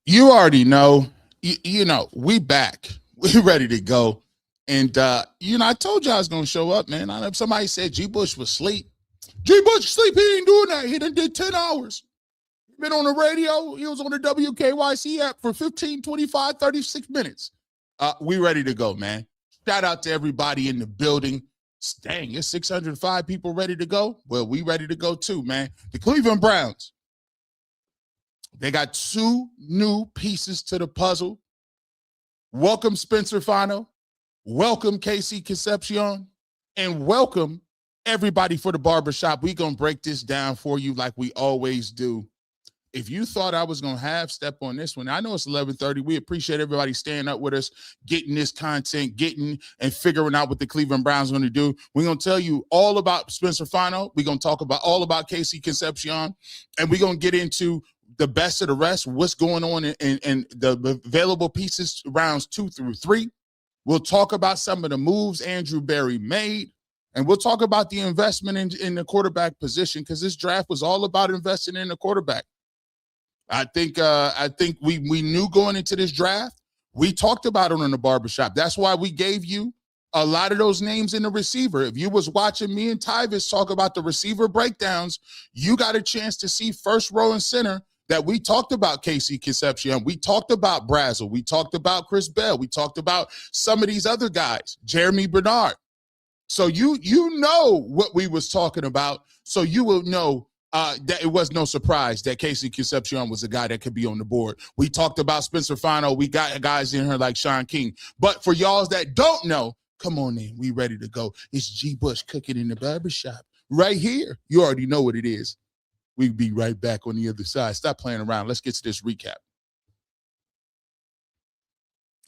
You already know, we back. We ready to go. And I told you I was gonna show up, man. I know somebody said G Bush was asleep. G Bush sleep, he ain't doing that. He done did 10 hours. He been on the radio, he was on the WKYC app for 15, 25, 36 minutes. We ready to go, man. Shout out to everybody in the building. Dang, it's 605 people ready to go. Well, we ready to go too, man. The Cleveland Browns, they got two new pieces to the puzzle. Welcome, Spencer Fano. Welcome, Casey Concepcion. And welcome, everybody, for the Barbershop. We're going to break this down for you like we always do. If you thought I was going to half step on this one, I know it's 11:30. We appreciate everybody staying up with us, getting this content, getting and figuring out what the Cleveland Browns are going to do. We're going to tell you all about Spencer Fano. We're going to talk about all about Casey Concepcion, and we're going to get into the best of the rest, what's going on in the available pieces rounds 2 through 3. We'll talk about some of the moves Andrew Berry made, and we'll talk about the investment in the quarterback position, because this draft was all about investing in the quarterback. I think we knew going into this draft. We talked about it on the Barbershop. That's why we gave you a lot of those names in the receiver. If you was watching me and Tyvis talk about the receiver breakdowns, you got a chance to see first row and center that we talked about Casey Concepcion. We talked about Brazel. We talked about Chris Bell. We talked about some of these other guys, Jeremy Bernard. So you know what we was talking about. So you will know that it was no surprise that Casey Concepcion was a guy that could be on the board. We talked about Spencer Fano. We got guys in here like Sean King. But for y'all that don't know, come on in. We ready to go. It's G Bush cooking in the barbershop right here. You already know what it is. We'll be right back on the other side. Stop playing around. Let's get to this recap.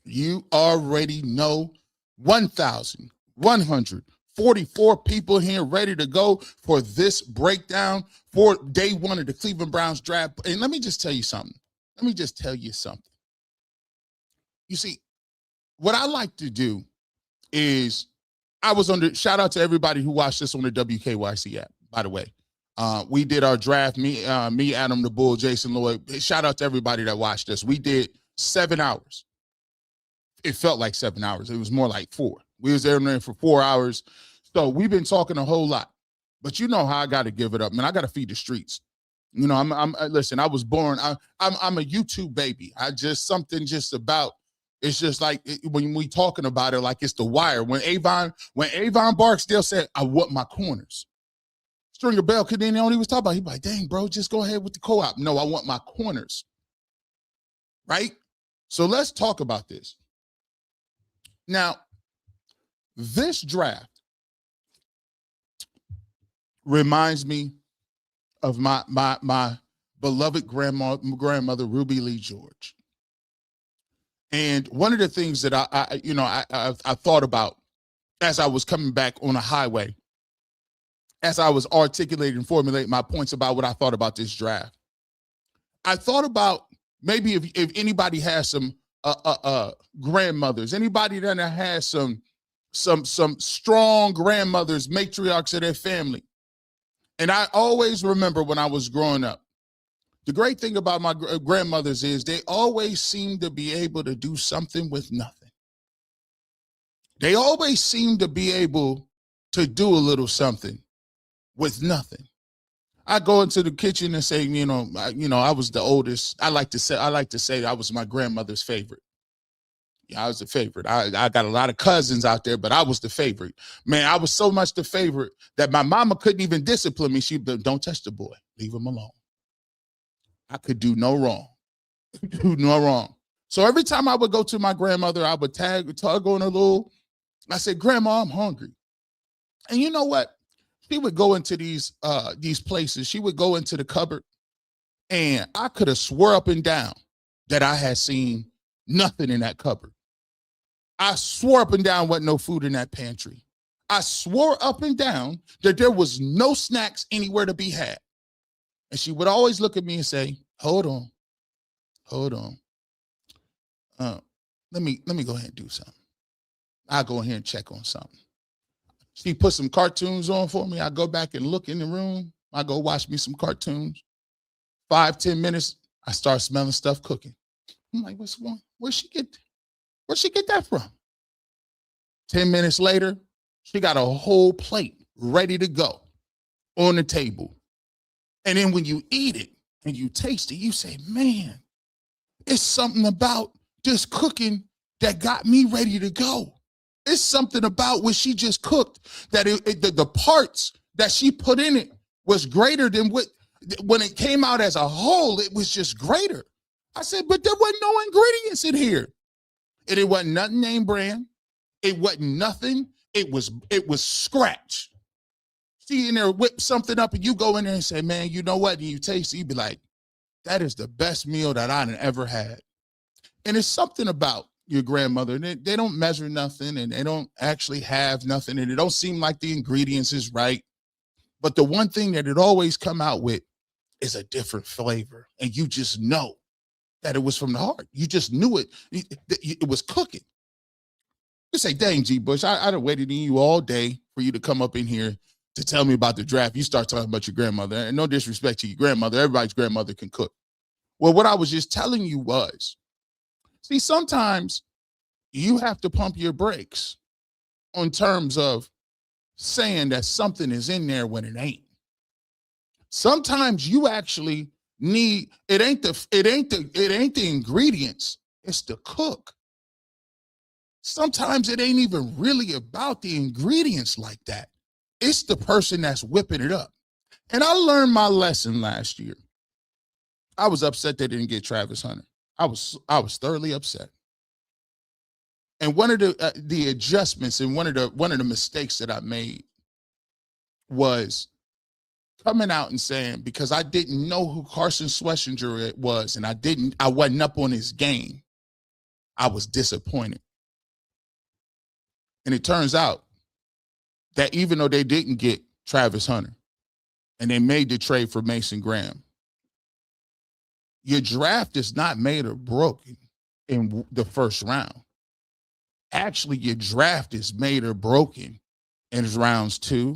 You already know 1,144 people here ready to go for this breakdown for day one of the Cleveland Browns draft. And let me just tell you something. You see, what I like to do is shout out to everybody who watched this on the WKYC app, by the way. We did our draft, me, Adam the Bull, Jason Lloyd. Shout out to everybody that watched us. We did 7 hours. It felt like 7 hours. It was more like 4. We was there for 4 hours. So we've been talking a whole lot. But you know how I got to give it up, man. I got to feed the streets. You know, listen, I was born, I'm a YouTube baby. It's just like when we talking about it, like it's The Wire. When Avon Barksdale said, I want my corners. Stringer Bell couldn't know what he was talking about. He'd be like, dang, bro, just go ahead with the co-op. No, I want my corners. Right? So let's talk about this. Now, this draft reminds me of my beloved grandmother, Ruby Lee George. And one of the things that I thought about as I was coming back on a highway, as I was articulating and formulating my points about what I thought about this draft, I thought about maybe if anybody has some grandmothers, anybody that has some strong grandmothers, matriarchs of their family. And I always remember when I was growing up, the great thing about my grandmothers is they always seem to be able to do something with nothing. They always seem to be able to do a little something with nothing. I go into the kitchen and say, I was the oldest. I like to say I was my grandmother's favorite. Yeah, I was the favorite. I got a lot of cousins out there, but I was the favorite. Man, I was so much the favorite that my mama couldn't even discipline me. She said, don't touch the boy. Leave him alone. I could do no wrong. Do no wrong. So every time I would go to my grandmother, I would tug on her little. I said, Grandma, I'm hungry. And you know what? She would go into these places. She would go into the cupboard, and I could have swore up and down that I had seen nothing in that cupboard. I swore up and down wasn't no food in that pantry. I swore up and down that there was no snacks anywhere to be had. And she would always look at me and say, hold on. Let me go ahead and do something. I'll go in here and check on something. She put some cartoons on for me. I go back and look in the room. I go watch me some cartoons. 5-10 minutes, I start smelling stuff cooking. I'm like, what's wrong? Where'd she get that from? 10 minutes later, she got a whole plate ready to go on the table. And then when you eat it and you taste it, you say, man, it's something about this cooking that got me ready to go. It's something about what she just cooked that the parts that she put in it was greater than when it came out as a whole, it was just greater. I said, but there wasn't no ingredients in here. And it wasn't nothing name brand. It wasn't nothing. It was scratch. See, in there, whip something up, and you go in there and say, man, you know what? And you taste it, you be like, that is the best meal that I've ever had. And it's something about your grandmother. They don't measure nothing, and they don't actually have nothing, and it don't seem like the ingredients is right. But the one thing that it always come out with is a different flavor, and you just know that it was from the heart. You just knew it. It was cooking. You say, dang, G. Bush, I'd have waited on you all day for you to come up in here to tell me about the draft. You start talking about your grandmother, and no disrespect to your grandmother. Everybody's grandmother can cook. Well, what I was just telling you was, see, sometimes you have to pump your brakes on terms of saying that something is in there when it ain't. Sometimes you actually need, it ain't the ingredients, it's the cook. Sometimes it ain't even really about the ingredients like that. It's the person that's whipping it up. And I learned my lesson last year. I was upset they didn't get Travis Hunter. I was thoroughly upset. And one of the adjustments and one of the mistakes that I made was coming out and saying, because I didn't know who Carson Schlesinger was, and I wasn't up on his game, I was disappointed. And it turns out that even though they didn't get Travis Hunter and they made the trade for Mason Graham, your draft is not made or broken in the first round. Actually, your draft is made or broken in rounds 2,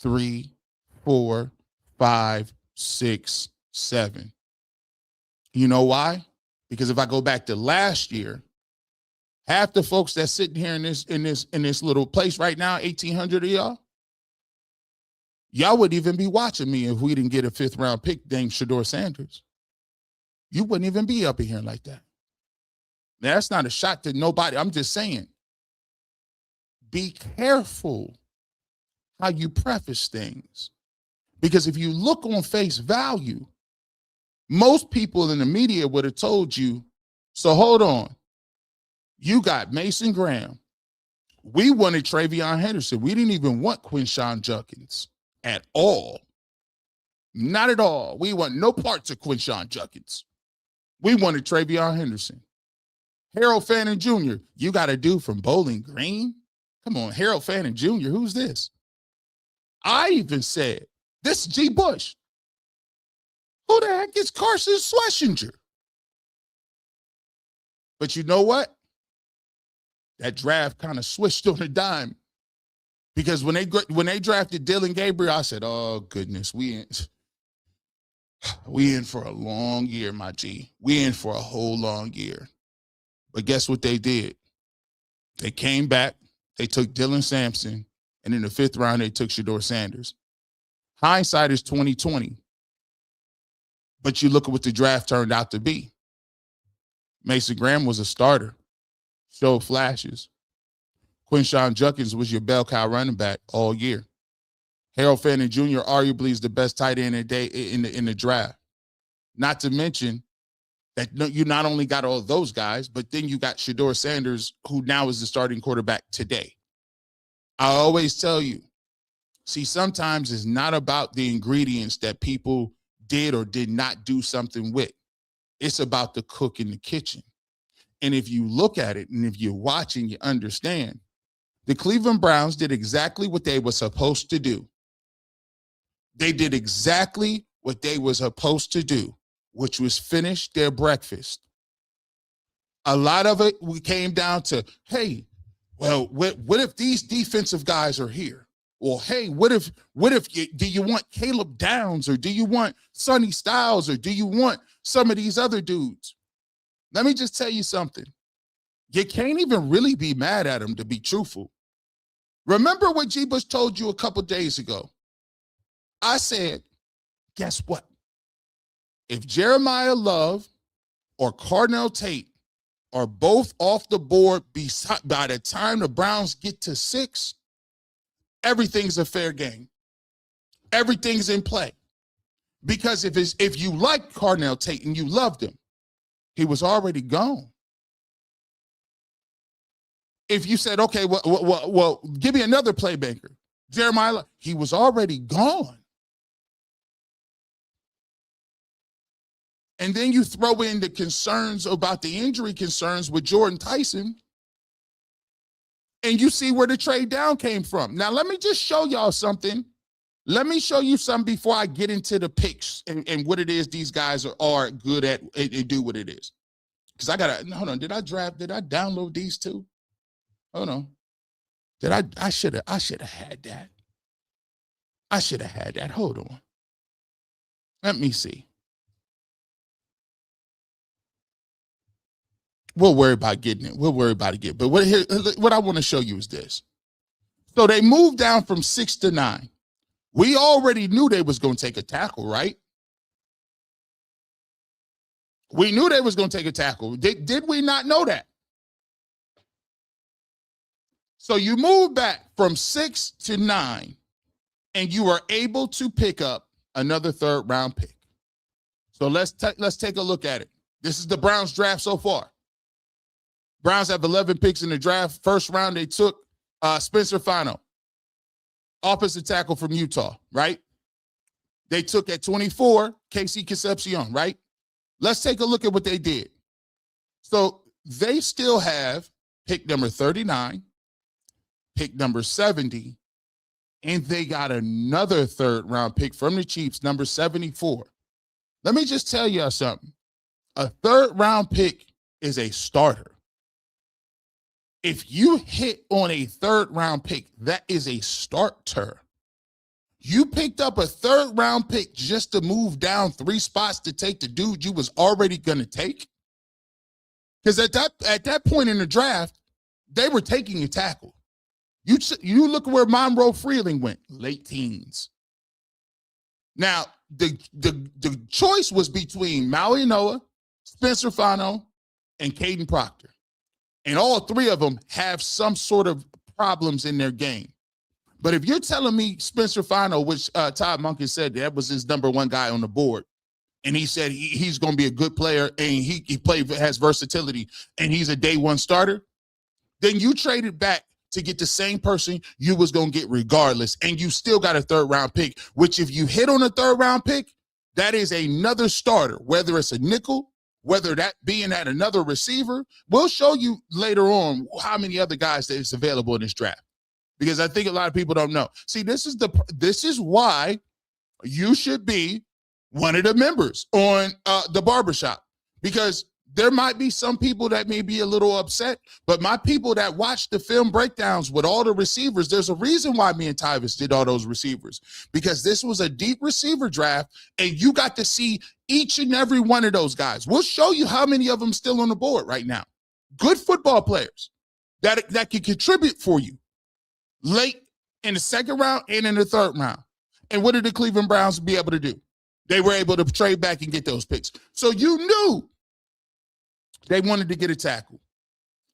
3, 4, 5, 6, 7. You know why? Because if I go back to last year, half the folks that's sitting here in this little place right now, 1,800 of y'all wouldn't even be watching me if we didn't get a 5th round pick named Shedeur Sanders. You wouldn't even be up in here like that. Now, that's not a shot to nobody. I'm just saying, be careful how you preface things. Because if you look on face value, most people in the media would have told you, so hold on. You got Mason Graham. We wanted Travion Henderson. We didn't even want Quinshon Judkins at all. Not at all. We want no parts of Quinshon Judkins. We wanted Travion Henderson. Harold Fannin Jr., you got a dude from Bowling Green? Come on, Harold Fannin Jr., who's this? I even said, this is G. Bush. Who the heck is Carson Schlesinger? But you know what? That draft kind of switched on a dime, because when they drafted Dillon Gabriel, I said, oh, goodness, we in for a long year, my G. We in for a whole long year. But guess what they did? They came back. They took Dylan Sampson, and in the 5th round, they took Shedeur Sanders. Hindsight is 20/20. But you look at what the draft turned out to be. Mason Graham was a starter, showed flashes. Quinshon Judkins was your bell cow running back all year. Harold Fannin Jr. arguably is the best tight end in the draft. Not to mention that you not only got all those guys, but then you got Shedeur Sanders, who now is the starting quarterback today. I always tell you, see, sometimes it's not about the ingredients that people did or did not do something with. It's about the cook in the kitchen. And if you look at it and if you're watching, you understand. The Cleveland Browns did exactly what they were supposed to do. They did exactly what they were supposed to do, which was finish their breakfast. A lot of it, we came down to, hey, well, what if these defensive guys are here? Or, hey, what if do you want Caleb Downs, or do you want Sonny Styles, or do you want some of these other dudes? Let me just tell you something. You can't even really be mad at him, to be truthful. Remember what G. Bush told you a couple days ago? I said, guess what? If Jeremiah Love or Cardinal Tate are both off the board by the time the Browns get to 6, everything's a fair game. Everything's in play. Because if you like Cardinal Tate and you loved him, he was already gone. If you said, okay, well, give me another playmaker, Jeremiah Love, he was already gone. And then you throw in the concerns about the injury concerns with Jordan Tyson, and you see where the trade down came from. Now, let me just show y'all something. Let me show you something before I get into the picks and what it is these guys are good at and do what it is. Because hold on, did I download these two? Hold on. I should have had that. I should have had that. Hold on. Let me see. We'll worry about getting it. We'll worry about it. But what I want to show you is this. So they moved down from 6 to 9. We already knew they was going to take a tackle, right? We knew they was going to take a tackle. Did we not know that? So you move back from 6 to 9, and you are able to pick up another 3rd round pick. So let's take a look at it. This is the Browns draft so far. Browns have 11 picks in the draft. First round, they took Spencer Fano, offensive tackle from Utah, right? They took at 24, Casey Concepcion, right? Let's take a look at what they did. So they still have pick number 39, pick number 70, and they got another 3rd round pick from the Chiefs, number 74. Let me just tell you something. A 3rd round pick is a starter. If you hit on a 3rd round pick, that is a starter. You picked up a 3rd round pick just to move down 3 spots to take the dude you was already going to take? Because at that point in the draft, they were taking a tackle. You look where Monroe Freeling went, late teens. Now, the choice was between Maui Noah, Spencer Fano, and Caden Proctor. And all 3 of them have some sort of problems in their game. But if you're telling me Spencer Fano, which Todd Monken said that was his number 1 guy on the board, and he said he's going to be a good player and he has versatility and he's a day 1 starter, then you traded back to get the same person you was going to get regardless, and you still got a 3rd round pick, which if you hit on a 3rd round pick, that is another starter, whether it's a nickel, whether that being at another receiver. We'll show you later on how many other guys that is available in this draft, because I think a lot of people don't know. See, this is why you should be one of the members on the Barbershop, because there might be some people that may be a little upset, but my people that watch the film breakdowns with all the receivers, there's a reason why me and Tyvis did all those receivers, because this was a deep receiver draft, and you got to see each and every one of those guys. We'll show you how many of them still on the board right now. Good football players that can contribute for you late in the 2nd round and in the 3rd round. And what did the Cleveland Browns be able to do? They were able to trade back and get those picks. So you knew they wanted to get a tackle.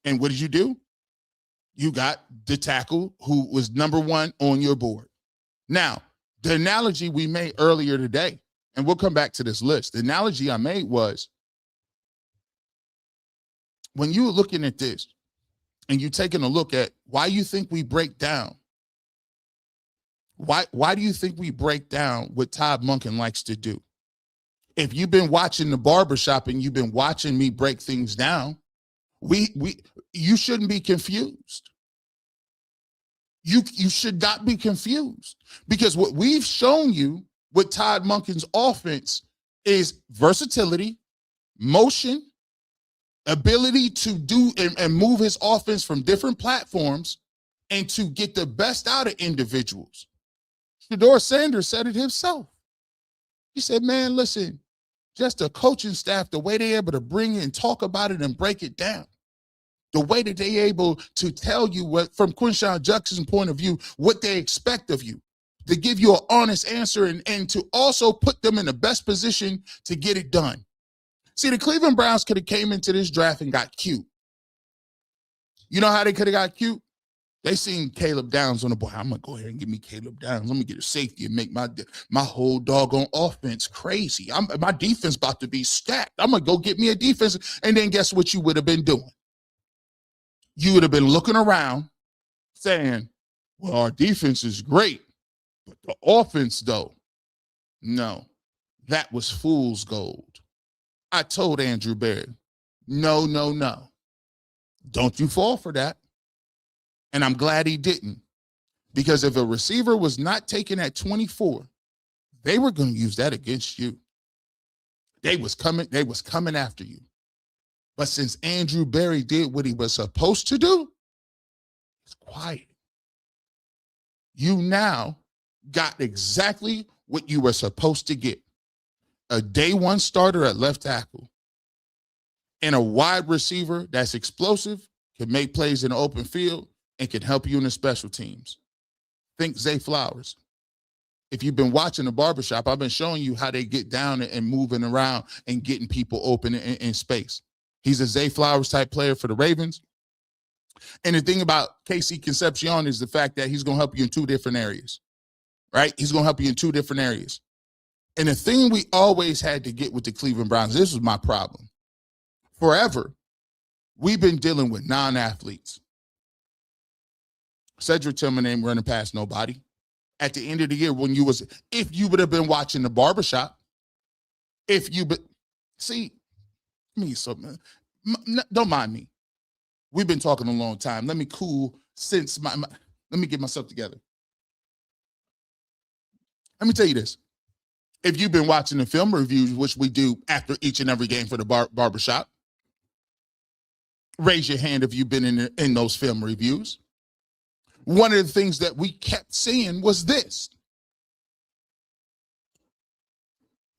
And what did you do? You got the tackle who was number 1 on your board. Now, the analogy we made earlier today, and we'll come back to this list. The analogy I made was, when you were looking at this and you're taking a look at why you think we break down, why do you think we break down what Todd Monken likes to do? If you've been watching the Barbershop and you've been watching me break things down, you shouldn't be confused. You should not be confused, because what we've shown you with Todd Monken's offense is versatility, motion, ability to do and move his offense from different platforms and to get the best out of individuals. Shedeur Sanders said it himself. He said, man, listen, just the coaching staff, the way they're able to bring it and talk about it and break it down. The way that they're able to tell you what, from Quinshon Judson's point of view, what they expect of you, to give you an honest answer and to also put them in the best position to get it done. See, the Cleveland Browns could have came into this draft and got cute. You know how they could have got cute? They seen Caleb Downs on the board. I'm going to go ahead and give me Caleb Downs. Let me get a safety and make my whole doggone offense crazy. My defense about to be stacked. I'm going to go get me a defense. And then guess what you would have been doing? You would have been looking around saying, well, our defense is great, but the offense, though, no, that was fool's gold. I told Andrew Berry, no. Don't you fall for that. And I'm glad he didn't, because if a receiver was not taken at 24, they were going to use that against you. They was coming after you. But since Andrew Berry did what he was supposed to do, it's quiet. You now got exactly what you were supposed to get. A day one starter at left tackle and a wide receiver that's explosive, can make plays in the open field, and can help you in the special teams. Think Zay Flowers. If you've been watching the Barbershop, I've been showing you how they get down and moving around and getting people open in space. He's a Zay Flowers type player for the Ravens. And the thing about Casey Concepcion is the fact that he's going to help you in two different areas, right? He's going to help you in two different areas. And the thing we always had to get with the Cleveland Browns, this was my problem. Forever, we've been dealing with non-athletes. Cedric Tillman ain't running past nobody. At the end of the year, if you would have been watching the Barbershop, see, me something. Don't mind me. We've been talking a long time. Let me cool since let me get myself together. Let me tell you this. If you've been watching the film reviews, which we do after each and every game for the Barbershop, raise your hand if you've been in those film reviews. One of the things that we kept saying was this.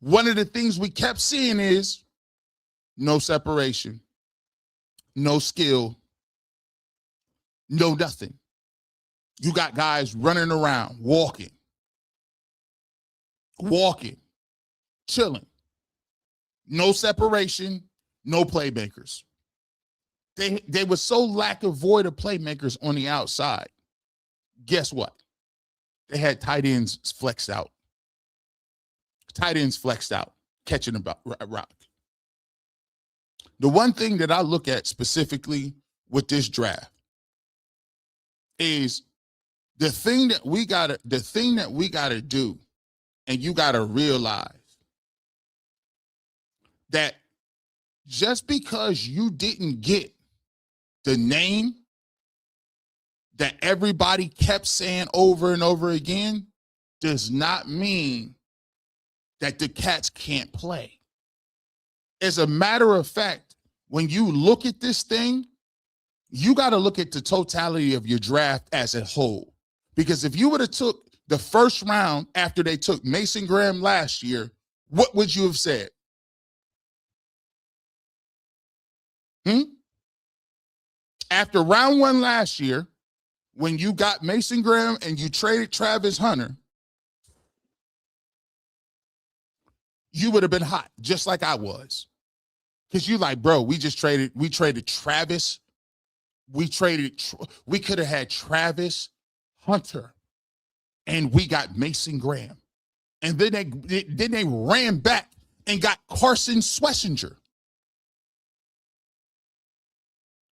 One of the things we kept seeing is no separation, no skill, no nothing. You got guys running around, walking, chilling. No separation, no playmakers. They were so lack of void of playmakers on the outside. Guess what? They had tight ends flexed out. Catching a rock. The one thing that I look at specifically with this draft is the thing that we gotta do, and you gotta realize that just because you didn't get the name that everybody kept saying over and over again does not mean that the cats can't play. As a matter of fact, when you look at this thing, you got to look at the totality of your draft as a whole. Because if you would have took the first round after they took Mason Graham last year, what would you have said? After round one last year, when you got Mason Graham and you traded Travis Hunter, you would have been hot, just like I was. Because you like, bro, we traded Travis. We could have had Travis Hunter, and we got Mason Graham. And then they ran back and got Carson Schlesinger.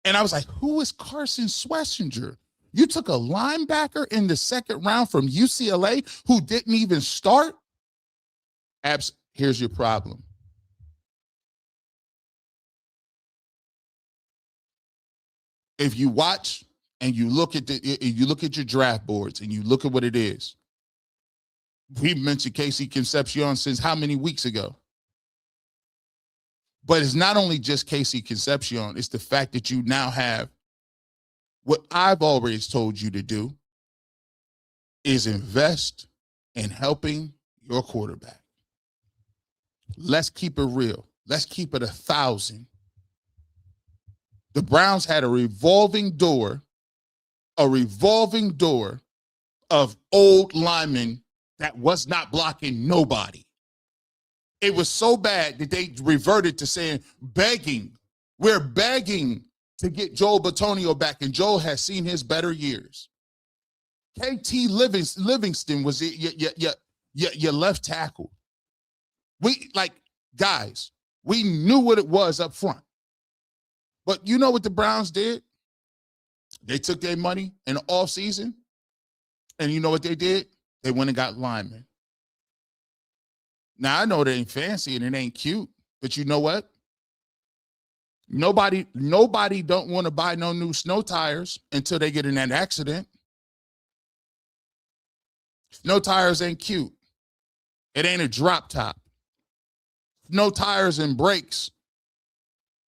And I was like, who is Carson Schlesinger? You took a linebacker in the second round from UCLA who didn't even start? Here's your problem. If you watch and you look at your draft boards and you look at what it is, we mentioned Casey Concepcion since how many weeks ago? But it's not only just Casey Concepcion, it's the fact that you now have what I've always told you to do is invest in helping your quarterback. Let's keep it real. Let's keep it 1,000. The Browns had a revolving door of old linemen that was not blocking nobody. It was so bad that they reverted to saying, we're begging to get Joel Bitonio back, and Joel has seen his better years. KT Livingston was your left tackle. Guys, we knew what it was up front. But you know what the Browns did? They took their money in the offseason, and you know what they did? They went and got linemen. Now, I know it ain't fancy and it ain't cute, but you know what? Nobody don't want to buy no new snow tires until they get in that accident. Snow tires ain't cute. It ain't a drop top. No tires and brakes.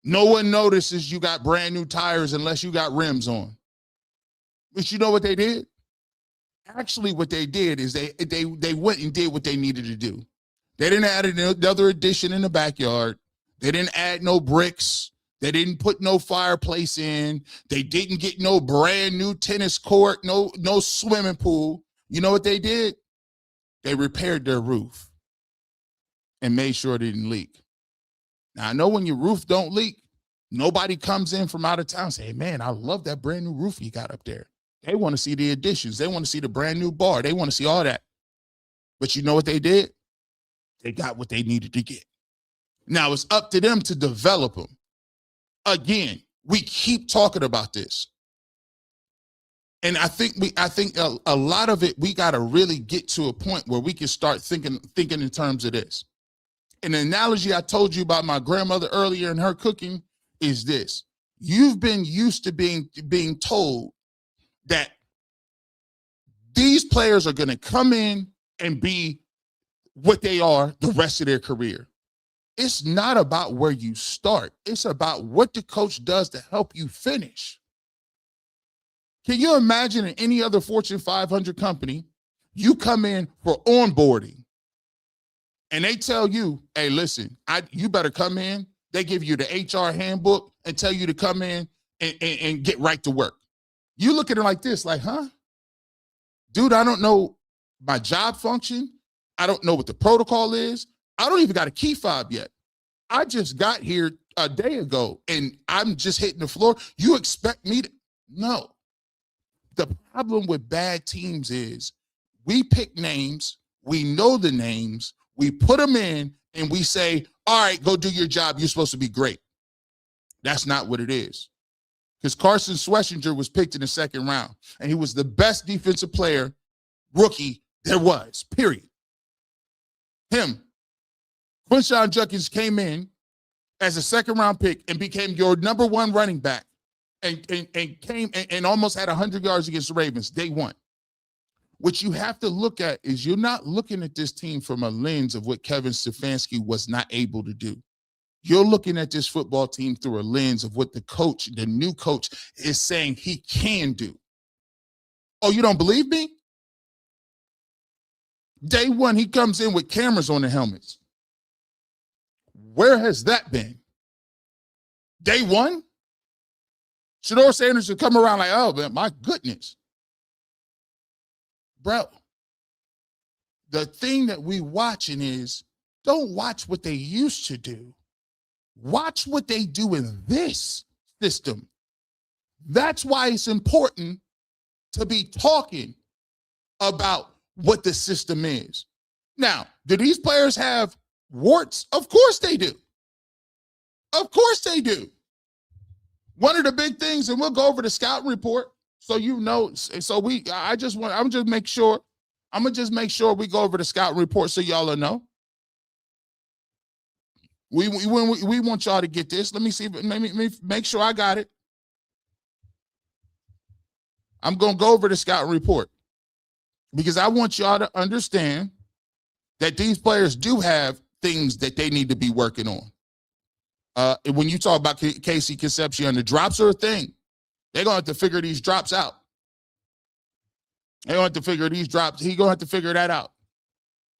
No one notices you got brand new tires unless you got rims on. But you know what they did? Actually, what they did is they went and did what they needed to do. They didn't add another addition in the backyard. They didn't add no bricks. They didn't put no fireplace in. They didn't get no brand new tennis court, no swimming pool. You know what they did? They repaired their roof and made sure it didn't leak. Now, I know when your roof don't leak, nobody comes in from out of town and say, hey, man, I love that brand new roof you got up there. They want to see the additions. They want to see the brand new bar. They want to see all that. But you know what they did? They got what they needed to get. Now it's up to them to develop them. Again, we keep talking about this. And I think a lot of it, we got to really get to a point where we can start thinking in terms of this. An analogy I told you about my grandmother earlier and her cooking is this. You've been used to being told that these players are going to come in and be what they are the rest of their career. It's not about where you start. It's about what the coach does to help you finish. Can you imagine in any other Fortune 500 company, you come in for onboarding and they tell you, hey, listen, you better come in. They give you the HR handbook and tell you to come in and get right to work. You look at it like this, like, huh? Dude, I don't know my job function. I don't know what the protocol is. I don't even got a key fob yet. I just got here a day ago and I'm just hitting the floor. You expect me to? No. The problem with bad teams is we pick names, we know the names, we put them in, and we say, all right, go do your job. You're supposed to be great. That's not what it is. Because Carson Schlesinger was picked in the second round, and he was the best defensive player, rookie there was, period. Him. Quinshon Judkins came in as a second-round pick and became your number one running back and came and almost had 100 yards against the Ravens day one. What you have to look at is you're not looking at this team from a lens of what Kevin Stefanski was not able to do. You're looking at this football team through a lens of what the new coach is saying he can do. Oh, you don't believe me? Day one, he comes in with cameras on the helmets. Where has that been? Day one? Shedeur Sanders would come around like, oh, man, my goodness. Bro, the thing that we watching is don't watch what they used to do. Watch what they do in this system. That's why it's important to be talking about what the system is. Now, do these players have warts? Of course they do. Of course they do. One of the big things, and we'll go over the scouting report, so you know. So I'm gonna just make sure we go over the scouting report so y'all will know. We want y'all to get this. Let me see. Let me make sure I got it. I'm gonna go over the scouting report because I want y'all to understand that these players do have things that they need to be working on. When you talk about Casey Concepcion, the drops are a thing. They're going to have to figure these drops out. They're going to have to figure these drops. He's going to have to figure that out.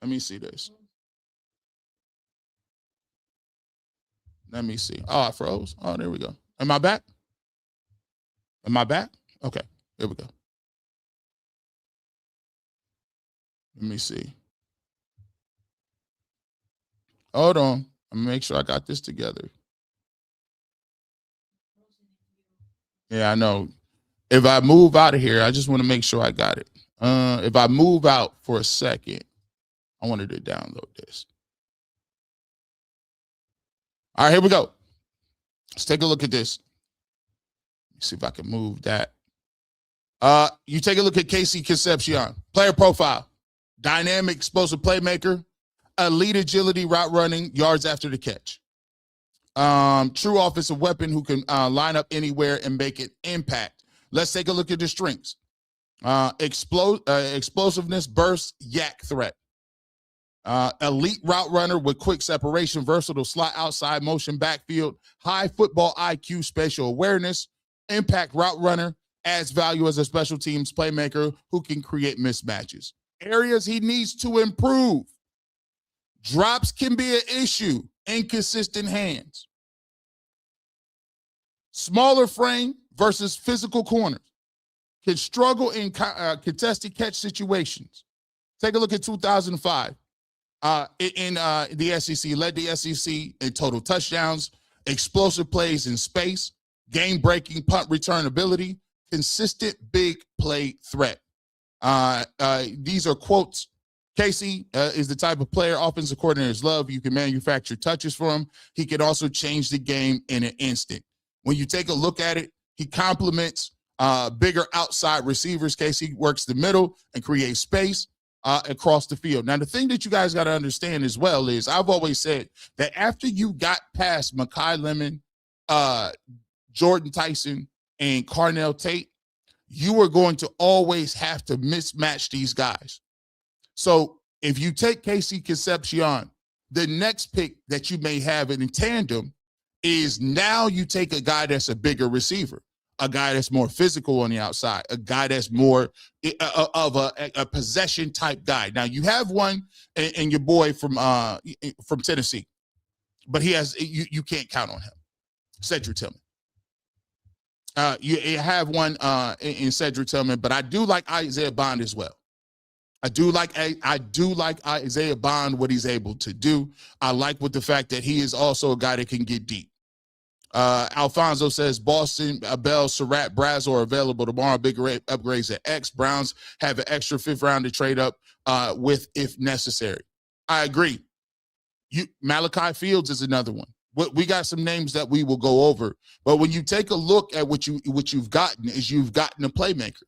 Let me see this. Let me see. Oh, I froze. Oh, there we go. Am I back? Am I back? Okay, here we go. Let me see. Hold on. I'm gonna make sure I got this together. Yeah, I know. If I move out of here, I just want to make sure I got it. If I move out for a second, I wanted to download this. All right, here we go. Let's take a look at this. Let's see if I can move that. You take a look at Casey Concepcion. Player profile. Dynamic, explosive playmaker. Elite agility, route running, yards after the catch. True offensive weapon who can line up anywhere and make an impact. Let's take a look at the strengths. Explosiveness, burst, yak threat. Elite route runner with quick separation, versatile slot outside motion backfield, high football IQ, spatial awareness, impact route runner, adds value as a special teams playmaker who can create mismatches. Areas he needs to improve. Drops can be an issue. Inconsistent hands. Smaller frame versus physical corners. Can struggle in contested catch situations. Take a look at 2005. In the SEC, led the SEC in total touchdowns, explosive plays in space, game-breaking punt return ability, consistent big play threat. These are quotes. Casey is the type of player offensive coordinators love. You can manufacture touches for him. He can also change the game in an instant. When you take a look at it, he complements bigger outside receivers. Casey works the middle and creates space across the field. Now, the thing that you guys got to understand as well is I've always said that after you got past Mekhi Lemon, Jordan Tyson, and Carnell Tate, you are going to always have to mismatch these guys. So if you take Casey Concepcion, the next pick that you may have in tandem is now you take a guy that's a bigger receiver, a guy that's more physical on the outside, a guy that's more of a possession type guy. Now you have one in your boy from Tennessee, but you can't count on him, Cedric Tillman. You have one in Cedric Tillman, but I do like Isaiah Bond as well. I do like Isaiah Bond, what he's able to do. I like with the fact that he is also a guy that can get deep. Alfonso says Boston, Bell, Surratt, Brazo are available tomorrow. Big upgrades at X. Browns have an extra fifth round to trade up with if necessary. I agree. Malachi Fields is another one. We got some names that we will go over, but when you take a look at what you've gotten is you've gotten a playmaker.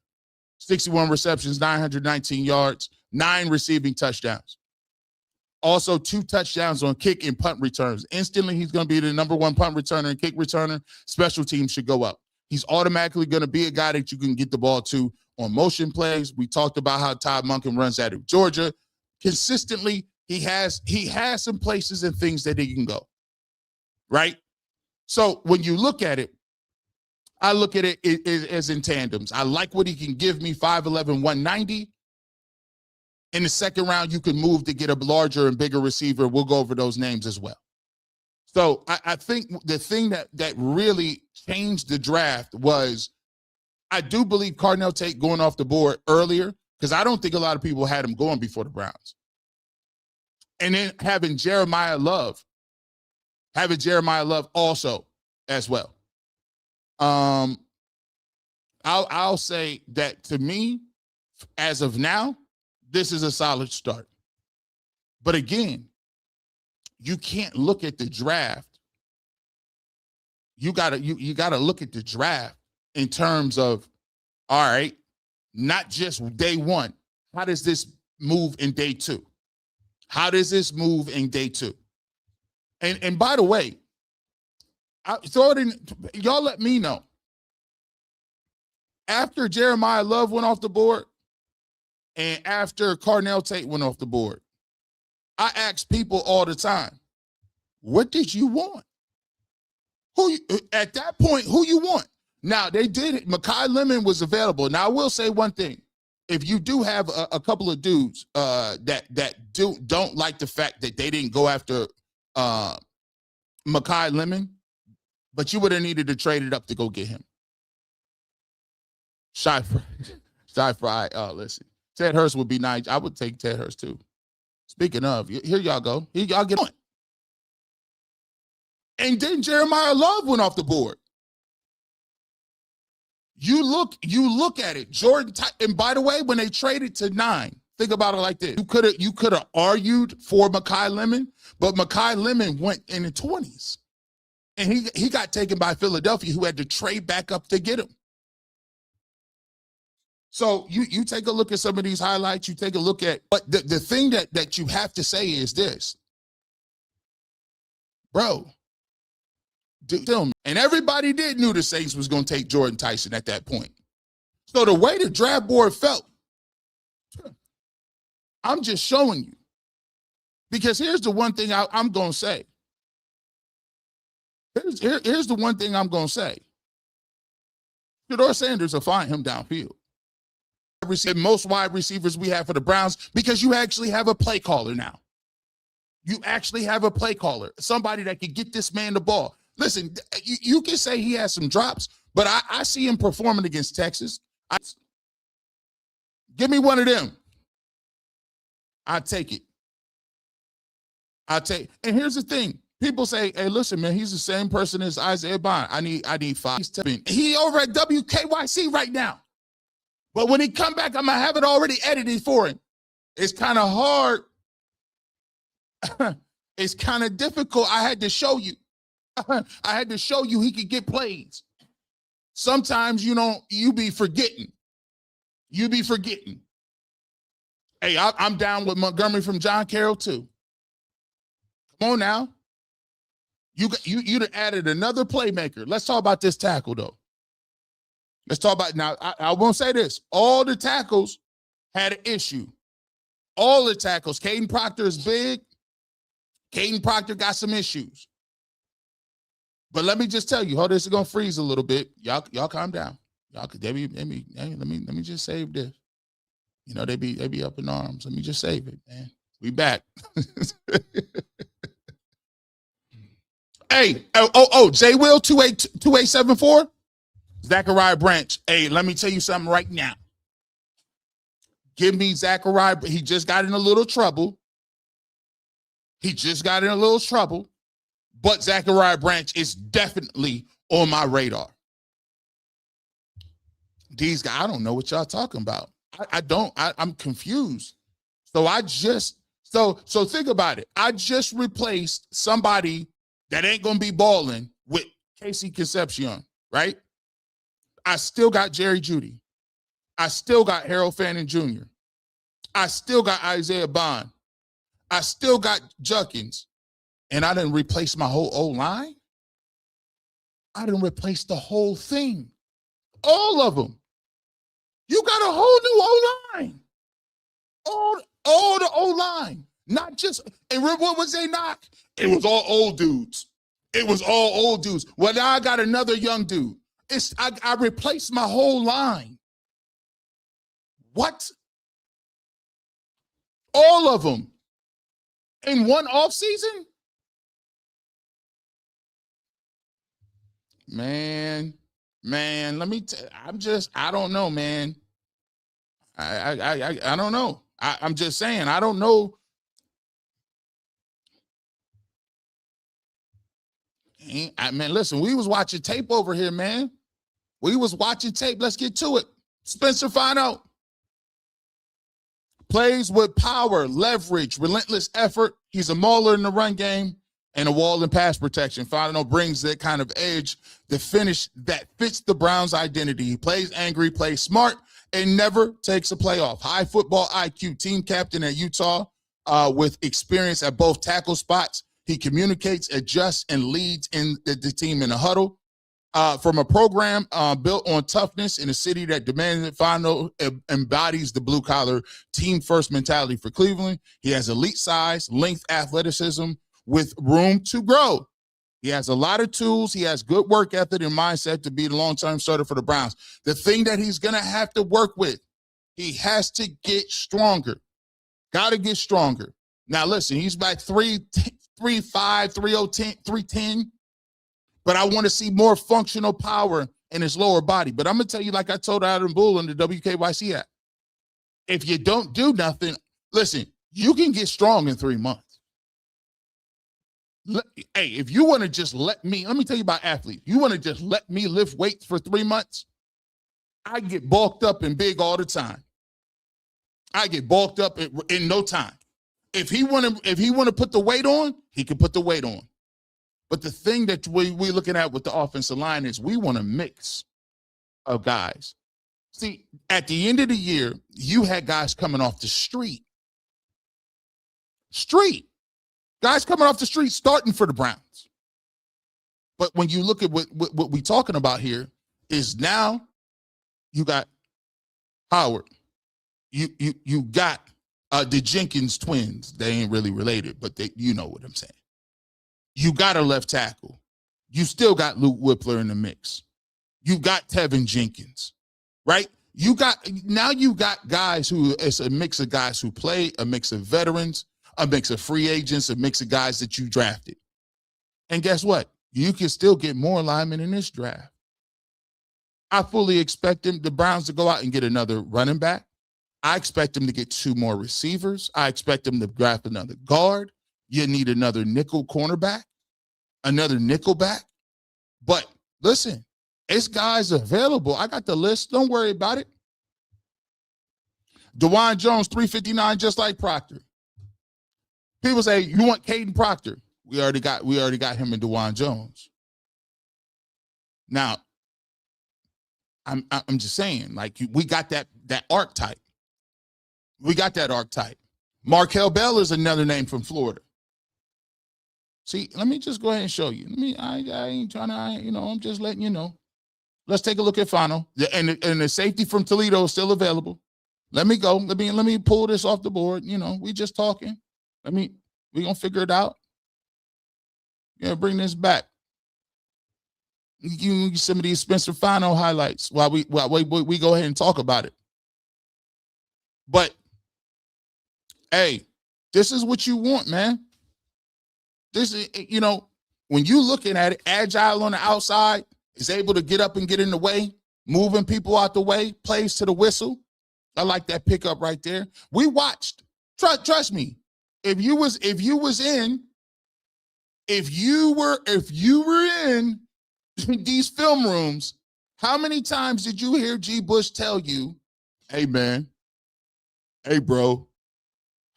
61 receptions, 919 yards, 9 receiving touchdowns. Also 2 touchdowns on kick and punt returns. Instantly, he's going to be the number 1 punt returner and kick returner. Special teams should go up. He's automatically going to be a guy that you can get the ball to on motion plays. We talked about how Todd Monken runs out of Georgia. Consistently, he has some places and things that he can go, right? So when you look at it, I look at it as in tandems. I like what he can give me, 5'11", 190. In the second round, you can move to get a larger and bigger receiver. We'll go over those names as well. So I think the thing that really changed the draft was I do believe Carnell Tate going off the board earlier because I don't think a lot of people had him going before the Browns. And then having Jeremiah Love also as well. I'll say that to me, as of now, this is a solid start. But again, you can't look at the draft. You gotta look at the draft in terms of, all right, not just day 1. How does this move in day 2? How does this move in day 2? And by the way, I throw it in, y'all let me know. After Jeremiah Love went off the board and after Carnell Tate went off the board, I ask people all the time, what did you want? At that point, who you want? Now, they did it. Mekhi Lemon was available. Now, I will say one thing. If you do have a couple of dudes that don't like the fact that they didn't go after Mekhi Lemon, but you would have needed to trade it up to go get him. Shy Fry. Oh, listen. Ted Hurst would be nice. I would take Ted Hurst too. Speaking of, here y'all go. Here y'all get on. And then Jeremiah Love went off the board. You look at it. Jordan, and by the way, when they traded to 9, think about it like this. You could have argued for Mekhi Lemon, but Mekhi Lemon went in the 20s. And he got taken by Philadelphia, who had to trade back up to get him. So you take a look at some of these highlights, you take a look at, but the thing that you have to say is this. Bro, and everybody knew the Saints was going to take Jordan Tyson at that point. So the way the draft board felt, I'm just showing you. Because here's the one thing I'm going to say. Here's the one thing I'm going to say. Shedeur Sanders will find him downfield. Most wide receivers we have for the Browns, because you actually have a play caller now. You actually have a play caller, somebody that can get this man the ball. Listen, you can say he has some drops, but I see him performing against Texas. Give me one of them. I take it. And here's the thing. People say, hey, listen, man, he's the same person as Isaiah Bond. I need 5. He over at WKYC right now. But when he come back, I'm going to have it already edited for him. It's kind of hard. It's kind of difficult. I had to show you. I had to show you he could get plays. Sometimes you be forgetting. You be forgetting. Hey, I'm down with Montgomery from John Carroll too. Come on now. You'd added another playmaker. Let's talk about this tackle though. Let's talk about now. I won't say this. All the tackles had an issue. All the tackles. Caden Proctor is big. Caden Proctor got some issues. But let me just tell you, this is gonna freeze a little bit. Y'all calm down. Y'all could let me just save this. They be up in arms. Let me just save it, man. We back. Hey, J Will 2874. Zachariah Branch. Hey, let me tell you something right now. Give me Zachariah. He just got in a little trouble. But Zachariah Branch is definitely on my radar. These guys, I don't know what y'all talking about. I'm confused. So think about it. I just replaced somebody that ain't going to be balling with Casey Concepcion, right? I still got Jerry Jeudy. I still got Harold Fannin Jr. I still got Isaiah Bond. I still got Junkins. And I didn't replace my whole O-line. I didn't replace the whole thing. All of them. You got a whole new O-line. All the O-line. Not just, and what was they knock? It was all old dudes. Well, now I got another young dude. I replaced my whole line. What? All of them. In one offseason? Man, let me I don't know, man. I don't know. I'm just saying, I don't know. Man, listen, we was watching tape over here, man. We was watching tape. Let's get to it. Spencer Fano plays with power, leverage, relentless effort. He's a mauler in the run game and a wall in pass protection. Fano brings that kind of edge, the finish that fits the Browns' identity. He plays angry, plays smart, and never takes a play off. High football IQ, team captain at Utah with experience at both tackle spots. He communicates, adjusts, and leads in the team in a huddle. From a program built on toughness in a city that demands it, Fano embodies the blue-collar team-first mentality for Cleveland. He has elite size, length, athleticism with room to grow. He has a lot of tools. He has good work ethic and mindset to be the long-term starter for the Browns. The thing that he's going to have to work with, he has to get stronger. Got to get stronger. Now, listen, he's back 3 3'5", 310, but I want to see more functional power in his lower body. But I'm going to tell you, like I told Adam Bull in the WKYC app, if you don't do nothing, listen, you can get strong in 3 months. Hey, if you want to just let me tell you about athletes. You want to just let me lift weights for 3 months? I get bulked up and big all the time. I get bulked up in no time. If he want to put the weight on, he can put the weight on. But the thing that we're looking at with the offensive line is we want a mix of guys. See, at the end of the year, you had guys coming off the street. Guys coming off the street starting for the Browns. But when you look at what we're talking about here is now you got Howard. You got the Jenkins twins. They ain't really related, but you know what I'm saying. You got a left tackle. You still got Luke Whippler in the mix. You got Tevin Jenkins, right? You got guys who, it's a mix of guys who play, a mix of veterans, a mix of free agents, a mix of guys that you drafted. And guess what? You can still get more linemen in this draft. I fully expect the Browns to go out and get another running back. I expect them to get 2 more receivers. I expect them to draft another guard. You need another nickel cornerback, another nickel back. But listen, it's guys available. I got the list. Don't worry about it. DeJuan Jones, 359, just like Proctor. People say, you want Caden Proctor? We already got him in DeJuan Jones. Now, I'm just saying, like, we got that archetype. We got that archetype. Markel Bell is another name from Florida. See, let me just go ahead and show you. I ain't trying to, I'm just letting you know. Let's take a look at Fano. And the safety from Toledo is still available. Let me go. Let me pull this off the board. We just talking. We gonna figure it out. Yeah, bring this back. You get some of these Spencer Fano highlights while we go ahead and talk about it. But hey, this is what you want, man. This is, when you looking at it, agile on the outside, is able to get up and get in the way, moving people out the way, plays to the whistle. I like that pickup right there. We watched. Trust me. If you were in these film rooms, how many times did you hear G. Bush tell you, hey man, hey bro?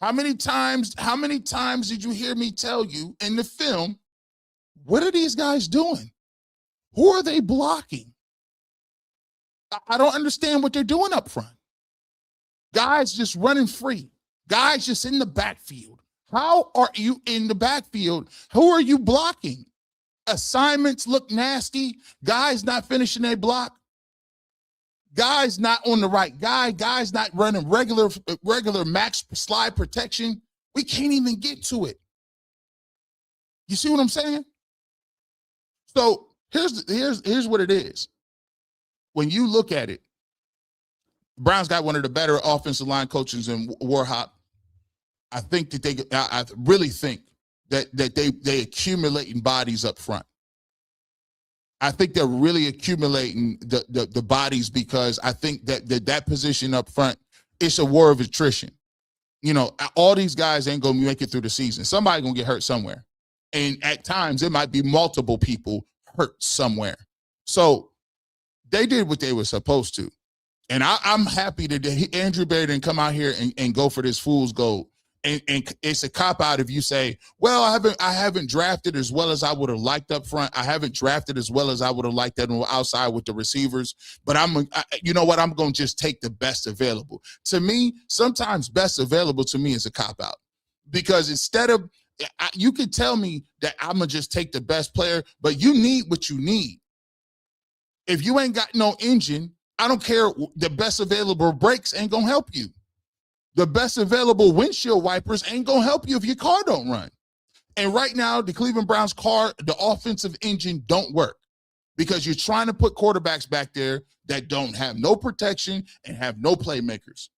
How many times did you hear me tell you in the film, what are these guys doing? Who are they blocking? I don't understand what they're doing up front. Guys just running free. Guys just in the backfield. How are you in the backfield? Who are you blocking? Assignments look nasty. Guys not finishing their block. Guys not on the right guy. Guys not running regular max slide protection. We can't even get to it. You see what I'm saying? So here's what it is. When you look at it, Browns got one of the better offensive line coaches in Warhop. I think that I really think that they accumulating bodies up front. I think they're really accumulating the bodies because I think that position up front, it's a war of attrition. All these guys ain't gonna make it through the season. Somebody gonna get hurt somewhere, and at times it might be multiple people hurt somewhere. So they did what they were supposed to. And I'm happy that Andrew Berry didn't come out here and go for this fool's gold. And it's a cop-out if you say, well, I haven't drafted as well as I would have liked up front. I haven't drafted as well as I would have liked that outside with the receivers. But you know what? I'm going to just take the best available. To me, sometimes best available to me is a cop-out. Because instead of, you could tell me that I'm going to just take the best player, but you need what you need. If you ain't got no engine, I don't care. The best available brakes ain't going to help you. The best available windshield wipers ain't going to help you if your car don't run. And right now, the Cleveland Browns car, the offensive engine don't work because you're trying to put quarterbacks back there that don't have no protection and have no playmakers.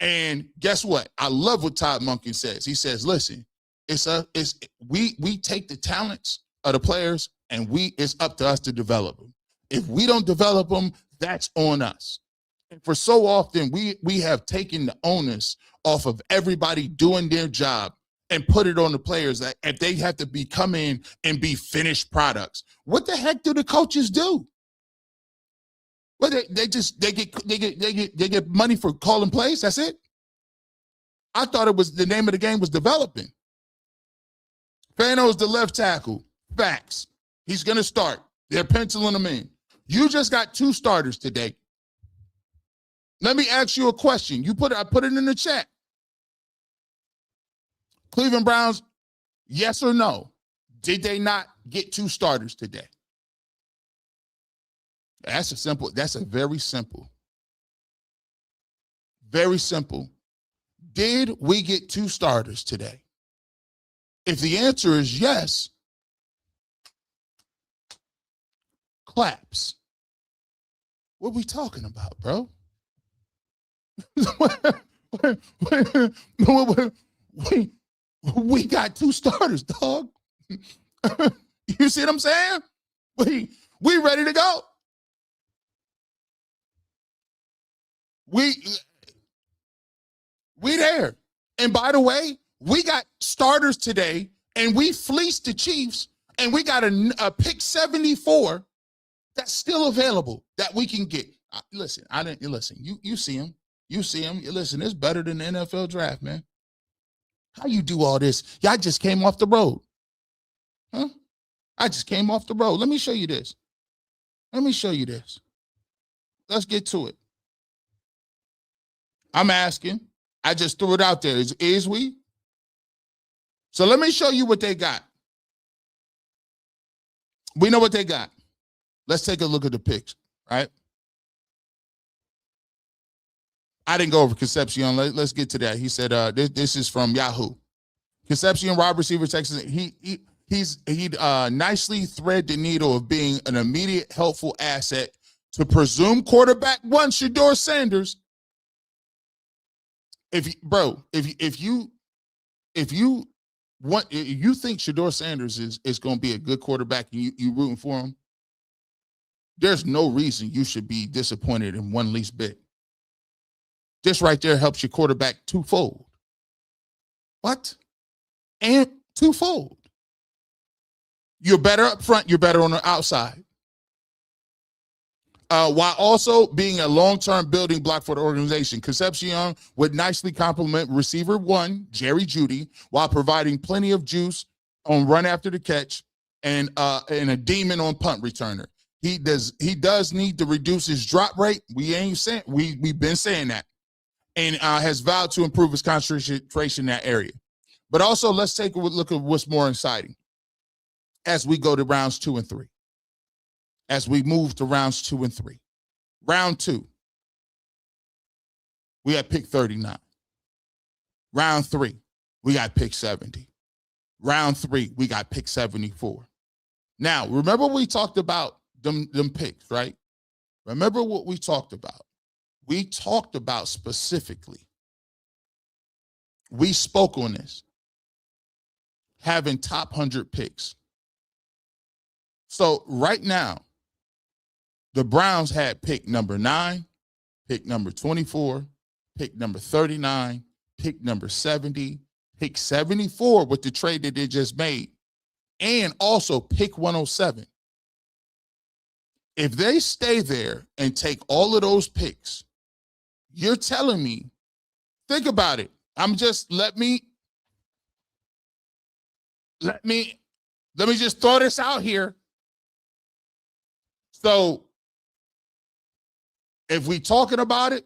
And guess what? I love what Todd Monken says. He says, listen, We take the talents of the players and it's up to us to develop them. If we don't develop them, that's on us. And for so often, we have taken the onus off of everybody doing their job and put it on the players that if they have to come in and be finished products. What the heck do the coaches do? Well, they get money for calling plays. That's it. I thought it was the name of the game was developing. Fano's the left tackle. Facts. He's going to start. They're penciling him in. You just got 2 starters today. Let me ask you a question. I put it in the chat. Cleveland Browns, yes or no? Did they not get 2 starters today? That's a very simple. Very simple. Did we get 2 starters today? If the answer is yes, claps. What are we talking about, bro? We got 2 starters, dog. You see what I'm saying? We ready to go. We there. And by the way, we got starters today, and we fleeced the Chiefs, and we got a pick 74 that's still available that we can get. Listen. You see him. You see him. Listen, it's better than the NFL draft, man. How you do all this? Y'all just came off the road. Huh? I just came off the road. Let me show you this. Let's get to it. I'm asking. I just threw it out there. Is we? So let me show you what they got. We know what they got. Let's take a look at the picks, right? I didn't go over Concepcion. Let's get to that. He said, this is from Yahoo. Concepcion, wide receiver, Texas. He nicely thread the needle of being an immediate helpful asset to presume quarterback 1, Shedeur Sanders. If you think Shedeur Sanders is going to be a good quarterback and you rooting for him, there's no reason you should be disappointed in one least bit. This right there helps your quarterback twofold. What? And twofold. You're better up front. You're better on the outside. While also being a long-term building block for the organization. Concepcion would nicely complement receiver 1, Jerry Jeudy, while providing plenty of juice on run after the catch and a demon on punt returner. He does need to reduce his drop rate. We've been saying that. And has vowed to improve his concentration in that area. But also, let's take a look at what's more exciting as we go to rounds 2 and 3. As we move to rounds 2 and 3. Round 2, we got pick 39. Round 3, we got pick 70. Round 3, we got pick 74. Now, remember we talked about them picks, right? Remember what we talked about. We talked about specifically, we spoke on this, having top 100 picks. So right now, the Browns had pick number 9, pick number 24, pick number 39, pick number 70, pick 74 with the trade that they just made, and also pick 107. If they stay there and take all of those picks, you're telling me, think about it. Let me just throw this out here. So if we talking about it,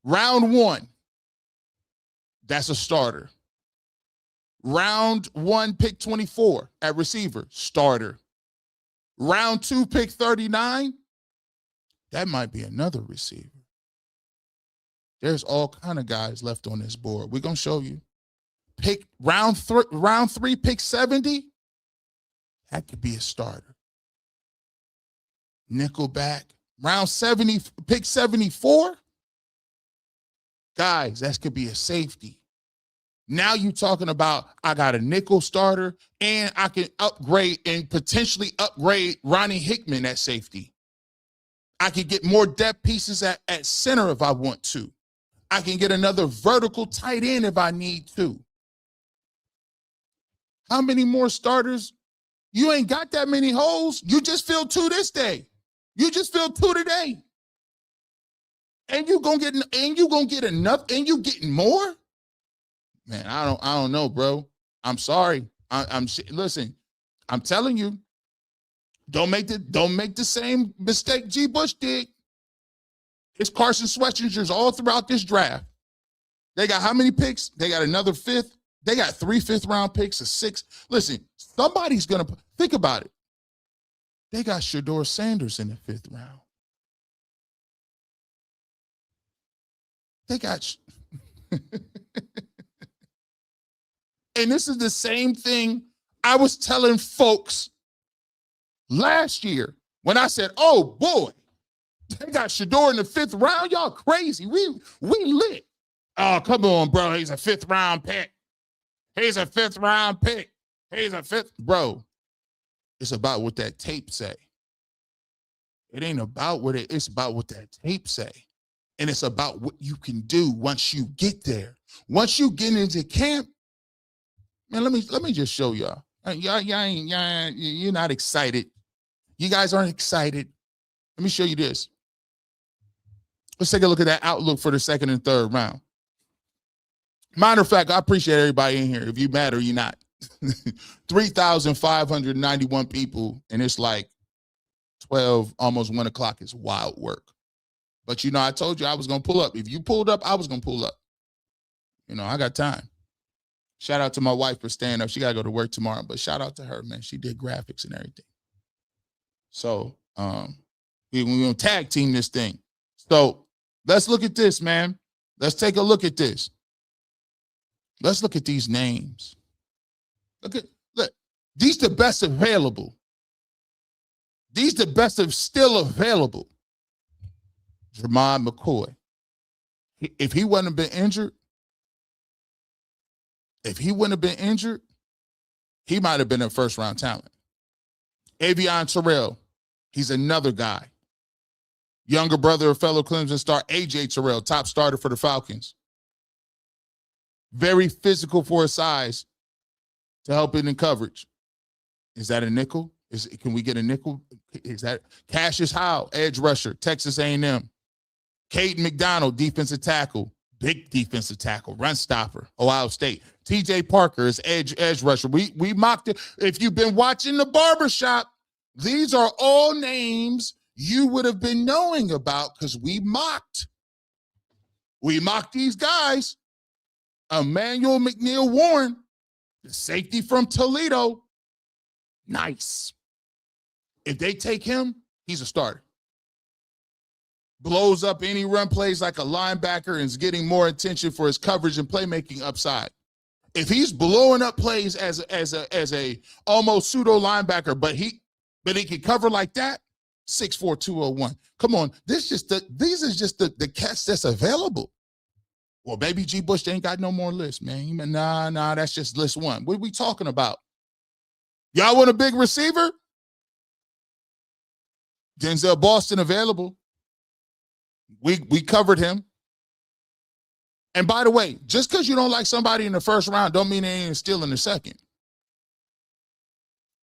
round 1, that's a starter. Round 1, pick 24 at receiver, starter. Round 2, pick 39, that might be another receiver. There's all kind of guys left on this board. We're going to show you. Pick round 3, pick 70, that could be a starter. Nickelback. Round 70, pick 74, guys, that could be a safety. Now you talking about I got a nickel starter and I can upgrade and potentially upgrade Ronnie Hickman at safety. I can get more depth pieces at center if I want to. I can get another vertical tight end if I need to. How many more starters? You ain't got that many holes. You just filled 2 this day. You just filled 2 today. And you gonna get enough, and you getting more? Man, I don't know, bro. I'm sorry. Listen, I'm telling you, don't make the same mistake G. Bush did. It's Carson Schwarzenegger's all throughout this draft. They got how many picks? They got another 5th. They got 3 5th-round picks, a 6. Listen, somebody's gonna think about it. They got Shedeur Sanders in the 5th round. They got, and this is the same thing I was telling folks last year when I said, "Oh boy, they got Shedeur in the 5th round. Y'all crazy. We lit." Oh, come on, bro. He's a 5th-round pick. He's a 5th-round pick. He's a 5th. Bro, it's about what that tape say. It ain't about it's about what that tape say. And it's about what you can do once you get there. Once you get into camp, man, let me just show y'all. You're not excited. You guys aren't excited. Let me show you this. Let's take a look at that outlook for the 2nd and 3rd round. Matter of fact, I appreciate everybody in here. If you mad or you're not. 3,591 people, and it's like 12, almost 1 o'clock is wild work. But, I told you I was going to pull up. If you pulled up, I was going to pull up. I got time. Shout out to my wife for staying up. She got to go to work tomorrow, but shout out to her, man. She did graphics and everything. So we're going to tag team this thing. So let's look at this, man. Let's take a look at this. Let's look at these names. Look, these the best available. These the best of still available. Jermon McCoy. If he wouldn't have been injured, he might have been a 1st-round talent. Avion Terrell, he's another guy. Younger brother of fellow Clemson star A.J. Terrell, top starter for the Falcons. Very physical for his size to help in coverage. Is that a nickel? Can we get a nickel? Is that Cassius Howell, edge rusher, Texas A&M. Caden McDonald, defensive tackle, big defensive tackle, run stopper, Ohio State. T.J. Parker is edge rusher. We mocked it. If you've been watching the Barbershop, these are all names you would have been knowing about because we mocked. We mocked these guys. Emmanuel McNeil Warren, the safety from Toledo. Nice. If they take him, he's a starter. Blows up any run plays like a linebacker and is getting more attention for his coverage and playmaking upside. If he's blowing up plays as a almost pseudo linebacker, but he can cover like that, 6'4", 201. Come on, these is just the cats that's available. Well, baby G. Bush, they ain't got no more lists, man. Nah, that's just list 1. What are we talking about? Y'all want a big receiver? Denzel Boston available. We covered him. And by the way, just because you don't like somebody in the 1st round don't mean they ain't still in the 2nd.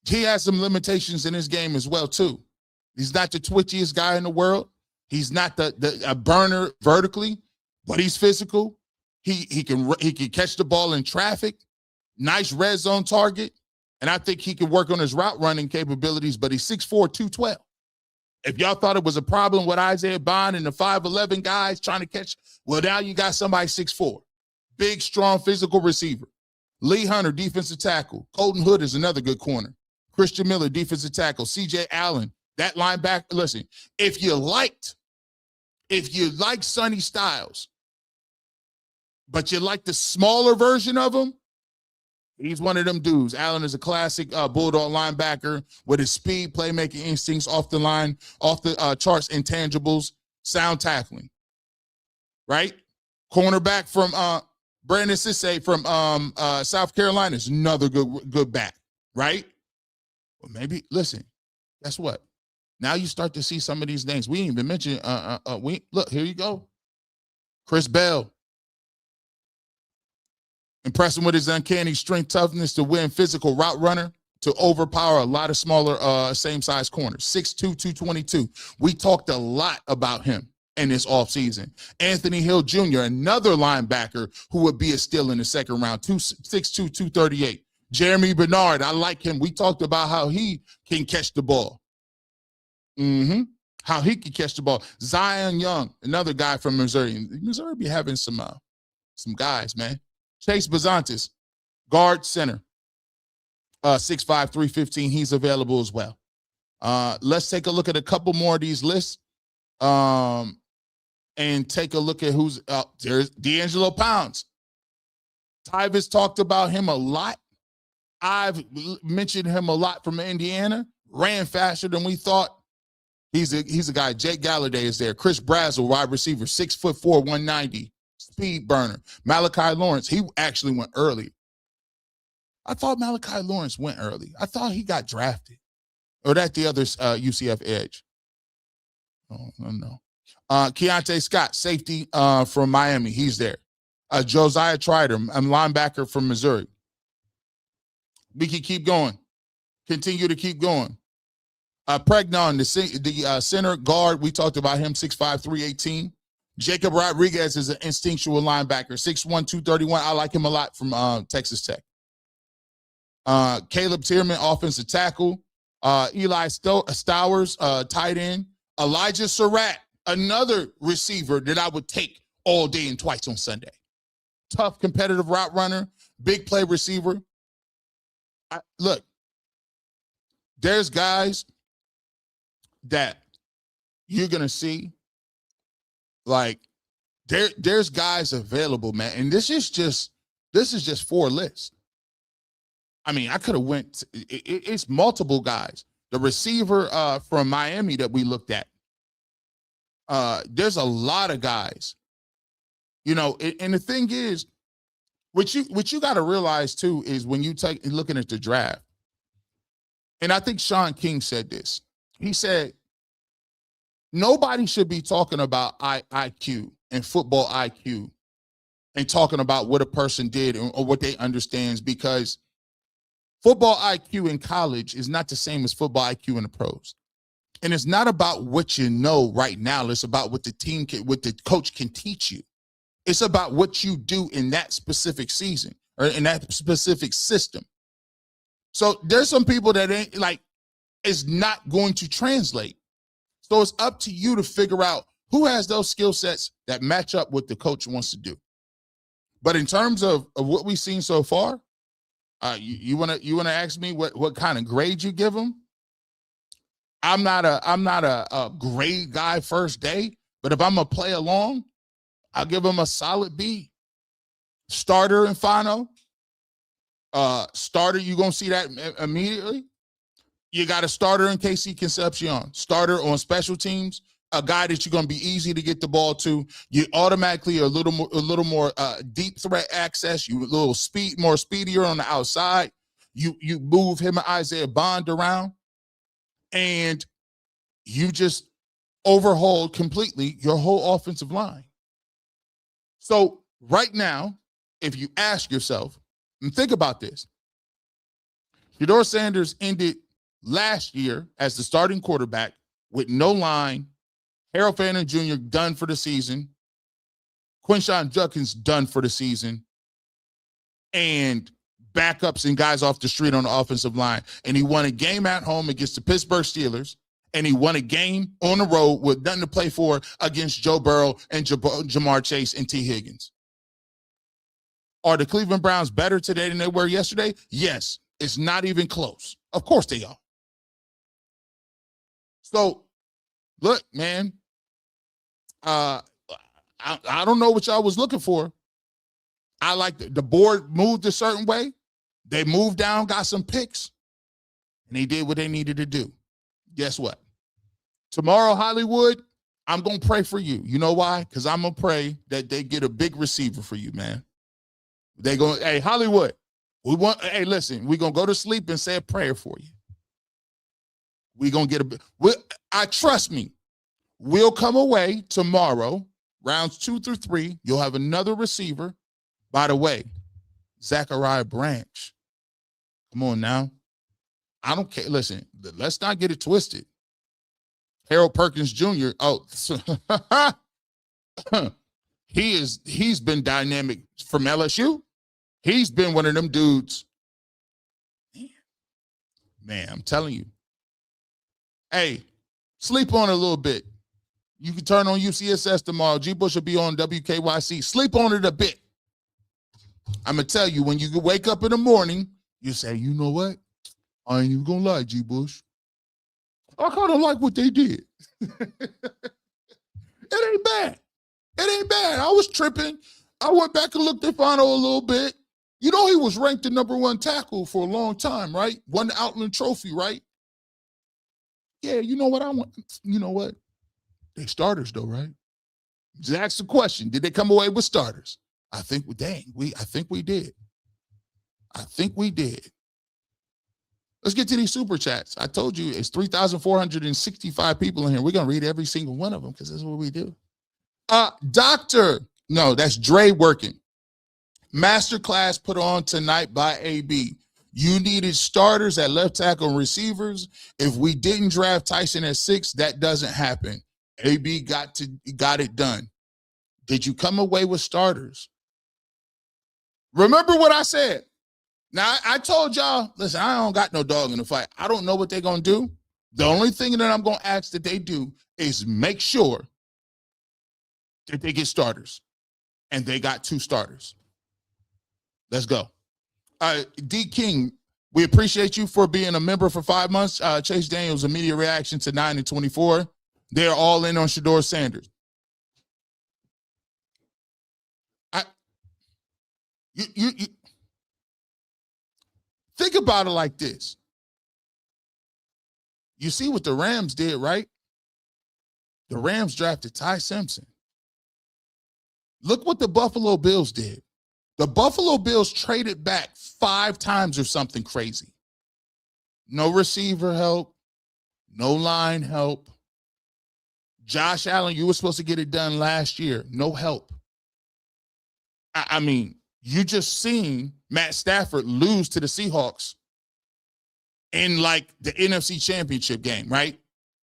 He has some limitations in his game as well, too. He's not the twitchiest guy in the world. He's not a burner vertically, but he's physical. He can catch the ball in traffic. Nice red zone target. And I think he can work on his route running capabilities, but he's 6'4", 212. If y'all thought it was a problem with Isaiah Bond and the 5'11 guys trying to catch, well, now you got somebody 6'4". Big, strong, physical receiver. Lee Hunter, defensive tackle. Colton Hood is another good corner. Christian Miller, defensive tackle. C.J. Allen, that linebacker. Listen, if you like Sonny Styles, but you like the smaller version of him, he's one of them dudes. Allen is a classic bulldog linebacker with his speed, playmaking instincts, off the charts, intangibles, sound tackling. Right? Cornerback from Brandon Sisse from South Carolina is another good back, right? Well, maybe, listen, guess what? Now you start to see some of these names. We didn't even mention, look, here you go. Chris Bell. Impressing with his uncanny strength, toughness to win physical route runner, to overpower a lot of smaller, same-size corners. 6'2", 222. We talked a lot about him in this offseason. Anthony Hill Jr., another linebacker who would be a steal in the second round, 6'2", 238. Jeremy Bernard, I like him. We talked about how he can catch the ball. How he can catch the ball. Zion Young, another guy from Missouri. Missouri be having some guys, man. Chase Bazantis, guard center, 6'5", 315. He's available as well. Let's take a look at a couple more of these lists and take a look at who's out. There's D'Angelo Pounds. Tyvis talked about him a lot. I've mentioned him a lot from Indiana. Ran faster than we thought. He's a guy. Jake Galladay is there. Chris Brazzell, wide receiver, 6'4", 190. Speed burner. Malachi Lawrence, he actually went early. I thought Malachi Lawrence went early. I thought he got drafted. Or that the other UCF edge. Oh, no. Keontae Scott, safety from Miami. He's there. Josiah Trider, a linebacker from Missouri. We can keep going. Continue to keep going. Pregnon, the center guard, we talked about him, 6'5", 318. Jacob Rodriguez is an instinctual linebacker, 6'1", 231. I like him a lot from Texas Tech. Caleb Tierman, offensive tackle. Eli Stowers, tight end. Elijah Surratt, another receiver that I would take all day and twice on Sunday. Tough, competitive route runner, big play receiver. Look, there's guys that you're going to see. Like, there's guys available, man. And this is just 4 lists. I mean, I could have went, it's multiple guys. The receiver from Miami that we looked at. There's a lot of guys. You know, and the thing is, what you got to realize too is when you looking at the draft, and I think Sean King said this. He said, nobody should be talking about IQ and football IQ and talking about what a person did or what they understands, because football IQ in college is not the same as football IQ in the pros. And it's not about what you know right now. It's about what what the coach can teach you. It's about what you do in that specific season or in that specific system. So there's some people that ain't like, it's not going to translate. So it's up to you to figure out who has those skill sets that match up what the coach wants to do. But in terms of what we've seen so far, you wanna ask me what kind of grade you give them? I'm not a grade guy first day, but if I'm gonna play along, I'll give them a solid B. Starter and final. Starter, you're gonna see that immediately. You got a starter in KC Concepcion, starter on special teams, a guy that you're going to be easy to get the ball to. You automatically are a little more deep threat access. You a little more speedier on the outside. You move him and Isaiah Bond around, and you just overhauled completely your whole offensive line. So right now, if you ask yourself and think about this, Shedeur Sanders ended last year as the starting quarterback with no line. Harold Fannin Jr. done for the season. Quinshon Judkins done for the season. And backups and guys off the street on the offensive line. And he won a game at home against the Pittsburgh Steelers. And he won a game on the road with nothing to play for against Joe Burrow and Jamar Chase and T. Higgins. Are the Cleveland Browns better today than they were yesterday? Yes. It's not even close. Of course they are. So, look, man, I don't know what y'all was looking for. I like the board moved a certain way. They moved down, got some picks, and they did what they needed to do. Guess what? Tomorrow, Hollywood, I'm going to pray for you. You know why? Because I'm going to pray that they get a big receiver for you, man. They going, hey, Hollywood, hey, listen, we're going to go to sleep and say a prayer for you. We're going to get trust me, we'll come away tomorrow, rounds 2 through 3. You'll have another receiver. By the way, Zachariah Branch. Come on now. I don't care. Listen, let's not get it twisted. Harold Perkins Jr. Oh, he's been dynamic from LSU. He's been one of them dudes. Man, I'm telling you. Hey, sleep on it a little bit. You can turn on UCSS tomorrow. G. Bush will be on WKYC. Sleep on it a bit. I'm going to tell you, when you wake up in the morning, you say, you know what? I ain't even going to lie, G. Bush. I kind of like what they did. It ain't bad. It ain't bad. I was tripping. I went back and looked at Fano a little bit. You know he was ranked the #1 tackle for a long time, right? Won the Outland Trophy, right? Yeah, you know what I want? You know what? They starters though, right? Just ask the question. Did they come away with starters? I think we did. I think we did. Let's get to these super chats. I told you it's 3,465 people in here. We're going to read every single one of them because that's what we do. No, that's Dre working. Masterclass put on tonight by AB. You needed starters at left tackle and receivers. If we didn't draft Tyson at 6, that doesn't happen. AB got it done. Did you come away with starters? Remember what I said. Now, I told y'all, listen, I don't got no dog in the fight. I don't know what they're going to do. The only thing that I'm going to ask that they do is make sure that they get starters. And they got 2 starters. Let's go. D. King, we appreciate you for being a member for 5 months. Chase Daniels, immediate reaction to 9 and 24. They're all in on Shedeur Sanders. You think about it like this. You see what the Rams did, right? The Rams drafted Ty Simpson. Look what the Buffalo Bills did. The Buffalo Bills traded back 5 times or something crazy. No receiver help, no line help. Josh Allen, you were supposed to get it done last year. No help. I mean, you just seen Matt Stafford lose to the Seahawks in like the NFC Championship game, right?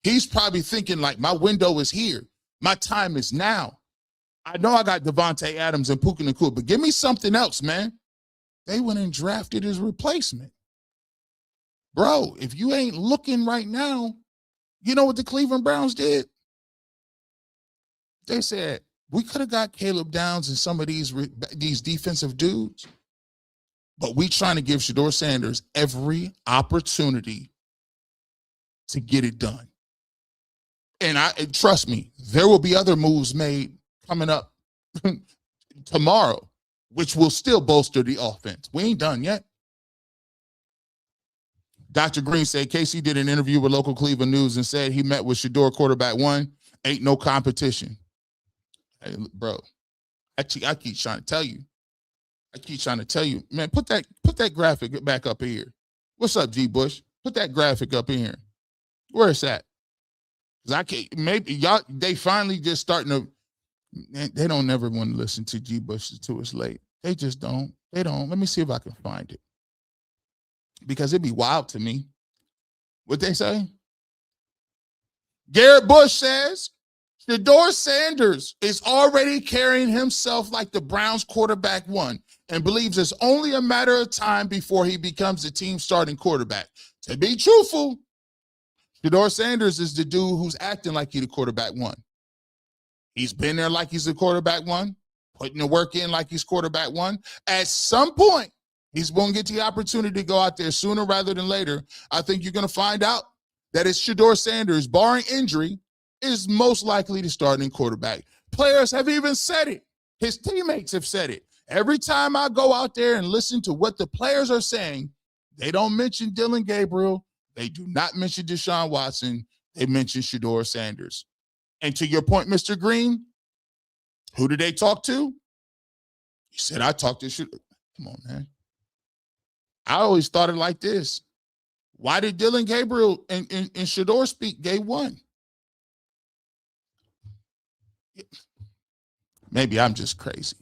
He's probably thinking like, my window is here. My time is now. I know I got Devontae Adams and Puka Nacua, but give me something else, man. They went and drafted his replacement. Bro, if you ain't looking right now, you know what the Cleveland Browns did? They said, we could have got Caleb Downs and some of these defensive dudes, but we trying to give Shedeur Sanders every opportunity to get it done. And trust me, there will be other moves made coming up tomorrow, which will still bolster the offense. We ain't done yet. Dr. Green said Casey did an interview with local Cleveland News and said he met with Shedeur quarterback 1. Ain't no competition. Hey, bro, I keep trying to tell you. Man, put that graphic back up here. What's up, G. Bush? Put that graphic up in here. Where is that? Because I can't, maybe y'all, they finally just starting to, they don't never want to listen to G. Bush until it's late. They just don't. They don't. Let me see if I can find it. Because it'd be wild to me. What they say? Garrett Bush says, Shedeur Sanders is already carrying himself like the Browns quarterback 1 and believes it's only a matter of time before he becomes the team starting quarterback. To be truthful, Shedeur Sanders is the dude who's acting like he's the quarterback 1. He's been there like he's the quarterback 1, putting the work in like he's quarterback 1. At some point, he's going to get the opportunity to go out there sooner rather than later. I think you're going to find out that it's Shedeur Sanders, barring injury, is most likely the starting quarterback. Players have even said it. His teammates have said it. Every time I go out there and listen to what the players are saying, they don't mention Dylan Gabriel. They do not mention Deshaun Watson. They mention Shedeur Sanders. And to your point, Mr. Green, who did they talk to? He said, I talked to Shedeur. Come on, man. I always thought it like this. Why did Dylan Gabriel and Shador speak game one? Maybe I'm just crazy.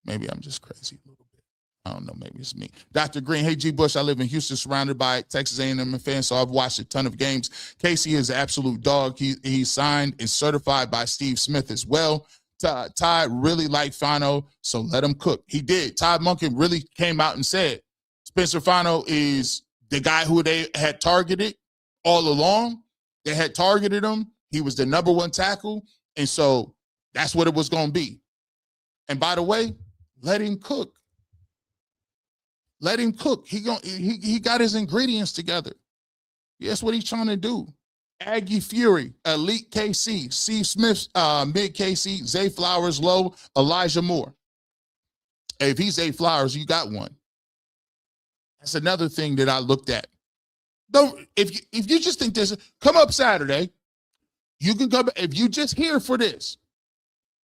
Maybe I'm just crazy a little bit. I don't know. Maybe it's me. Dr. Green, hey, G. Bush, I live in Houston, surrounded by Texas A&M fans, so I've watched a ton of games. Casey is an absolute dog. He's signed and certified by Steve Smith as well. Todd really liked Fano, so let him cook. He did. Todd Monken really came out and said Spencer Fano is the guy who they had targeted all along. They had targeted him. He was the number one tackle, and so that's what it was going to be. And by the way, let him cook. Let him cook. He got his ingredients together. That's what he's trying to do. Aggie Fury, Elite KC, Steve Smith, Mid KC, Zay Flowers, Low, Elijah Moore. Hey, if he's Zay Flowers, you got one. That's another thing that I looked at. Don't if you just think this, come up Saturday. You can come if you just here for this.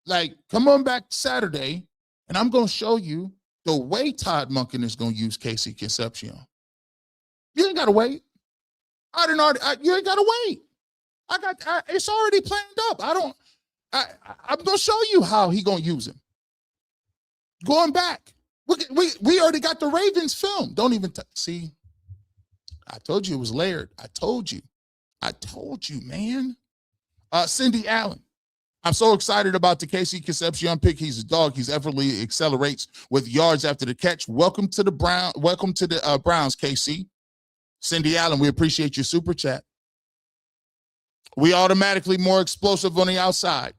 Like, come on back Saturday, and I'm going to show you the way Todd Monken is going to use Casey Concepcion. You ain't got to wait. You ain't got to wait. It's already planned up. I'm going to show you how he going to use him. Going back. We already got the Ravens film. Don't even see. I told you it was layered. I told you, man. Cindy Allen. I'm so excited about the Casey Concepcion pick. He's a dog. He's effortlessly accelerates with yards after the catch. Welcome to the Browns, KC. Cindy Allen, we appreciate your super chat. We automatically more explosive on the outside.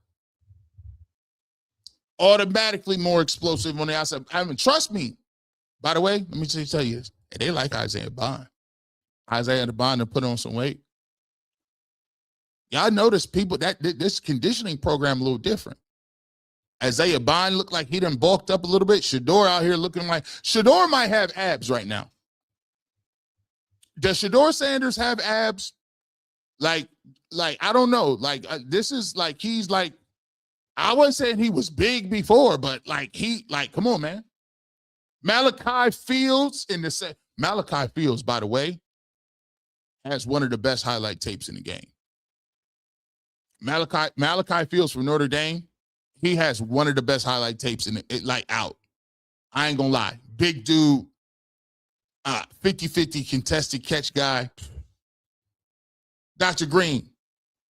Automatically more explosive on the outside. Trust me. By the way, let me just tell you this. They like Isaiah Bond. Isaiah Bond to put on some weight. Y'all notice people that this conditioning program a little different. Isaiah Bond looked like he done bulked up a little bit. Shador out here looking like Shador might have abs right now. Does Shador Sanders have abs? Like I don't know. This is like he's like I wasn't saying he was big before, but come on, man. Malachi Fields Malachi Fields, by the way, has one of the best highlight tapes in the game. Malachi Fields from Notre Dame, he has one of the best highlight tapes in it, out. I ain't gonna lie. Big dude, 50-50 contested catch guy. Dr. Green,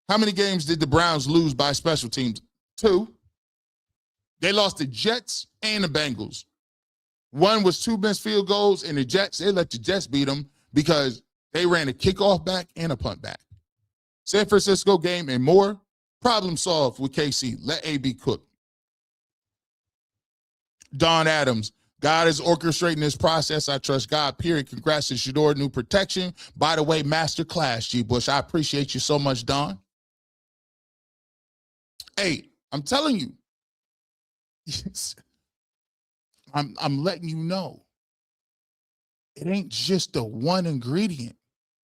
how many games did the Browns lose by special teams? 2. They lost the Jets and the Bengals. One was 2 missed field goals, and the Jets, they let the Jets beat them because they ran a kickoff back and a punt back. San Francisco game and more. Problem solved with KC. Let AB cook. Don Adams. God is orchestrating this process. I trust God, period. Congrats to Shador, new protection. By the way, master class, G. Bush. I appreciate you so much, Don. Hey, I'm telling you. I'm letting you know. It ain't just the one ingredient.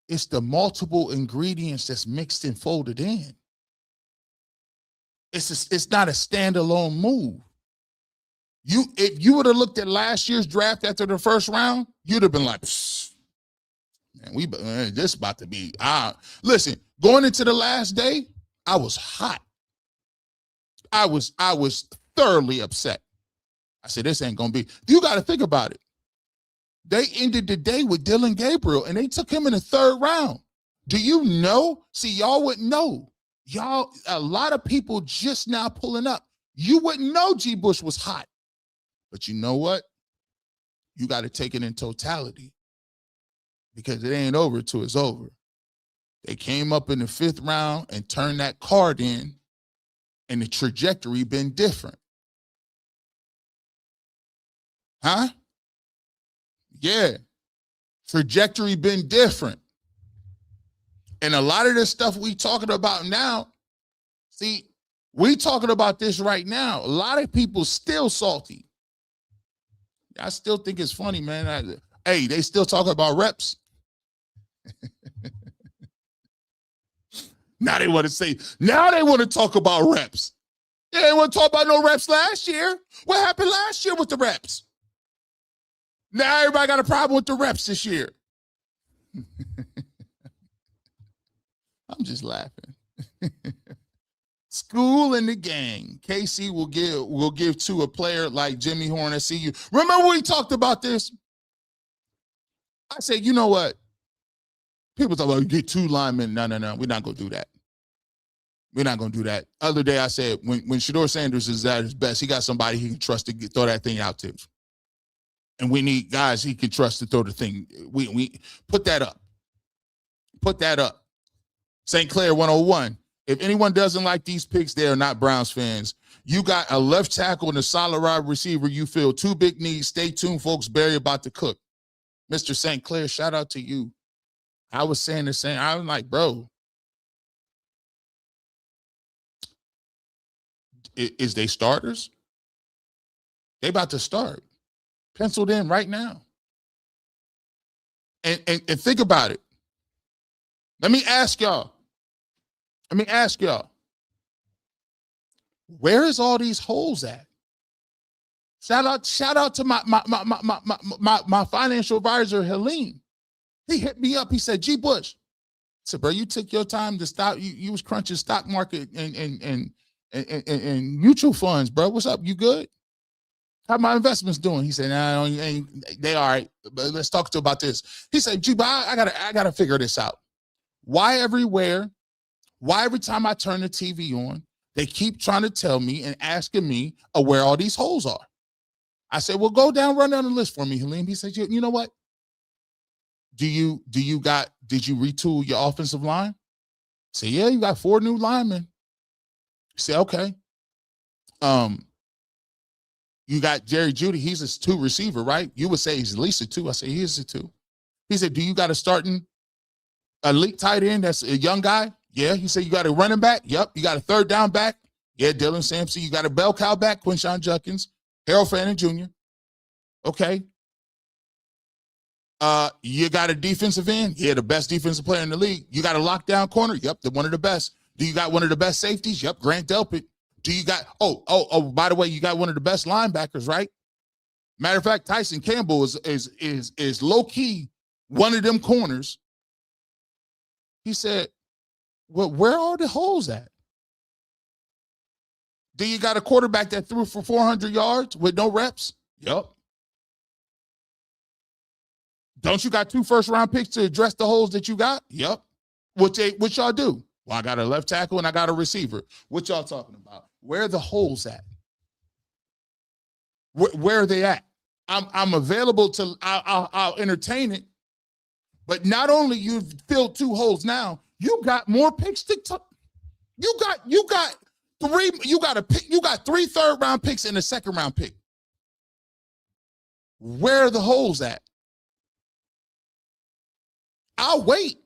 It's the multiple ingredients that's mixed and folded in. It's not a standalone move. If you would have looked at last year's draft after the first round, you'd have been like, man, this about to be. Listen, going into the last day, I was hot. I was thoroughly upset. I said, this ain't gonna be. You got to think about it. They ended the day with Dylan Gabriel, and they took him in the 3rd round. Do you know? See, y'all wouldn't know. A lot of people just now pulling up. You wouldn't know G. Bush was hot. But you know what? You got to take it in totality because it ain't over till it's over. They came up in the 5th round and turned that card in, and the trajectory been different. Huh? Yeah. Trajectory been different. And a lot of this stuff we talking about now, see, we talking about this right now. A lot of people still salty. I still think it's funny, man. Hey, they still talking about reps. Now they want to talk about reps. They didn't want to talk about no reps last year. What happened last year with the reps? Now everybody got a problem with the reps this year. I'm just laughing. School and the gang. KC will give to a player like Jimmy Horn at CU. Remember we talked about this? I said, you know what? People talk about get 2 linemen. No. We're not going to do that. We're not going to do that. Other day I said, when Shedeur Sanders is at his best, he got somebody he can trust to throw that thing out to. And we need guys he can trust to throw the thing. We put that up. Put that up. St. Clair 101. If anyone doesn't like these picks, they are not Browns fans. You got a left tackle and a solid wide receiver. You feel 2 big needs. Stay tuned, folks. Barry about to cook. Mr. St. Clair, shout out to you. I was saying the same. I was like, bro, is they starters? They about to start. Penciled in right now. And think about it. Let me ask y'all. Where is all these holes at? Shout out to my financial advisor, Helene. He hit me up. He said, G. Bush. I said, bro, you took your time to stop. You was crunching stock market and mutual funds, bro. What's up? You good? How my investments doing? He said, nah, they all right. But let's talk to you about this. He said, G, but I gotta figure this out. Why every time I turn the TV on, they keep trying to tell me and asking me where all these holes are? I said, well, run down the list for me, Helene. He said, you know what? Did you retool your offensive line? I said, yeah, you got 4 new linemen. He said, okay. You got Jerry Jeudy. He's a 2 receiver, right? You would say he's at least a 2. I said, he is a 2. He said, do you got a elite tight end that's a young guy? Yeah. He said, you got a running back? Yep. You got a 3rd down back? Yeah, Dylan Sampson. You got a bell cow back? Quinshon Judkins, Harold Fannin Jr. Okay. You got a defensive end? Yeah, the best defensive player in the league. You got a lockdown corner? Yep, one of the best. Do you got one of the best safeties? Yep, Grant Delpit. Do you got, by the way, you got one of the best linebackers, right? Matter of fact, Tyson Campbell is low-key one of them corners. He said, well, where are the holes at? Do you got a quarterback that threw for 400 yards with no reps? Yep. Don't you got 2 first-round picks to address the holes that you got? Yep. What y'all do? Well, I got a left tackle and I got a receiver. What y'all talking about? Where are the holes at? Where are they at? I'm available to. I'll entertain it. But not only you've filled 2 holes now, you got more picks to. You got 3. You got a pick. You got 3 third-round picks and a second-round pick. Where are the holes at? I'll wait.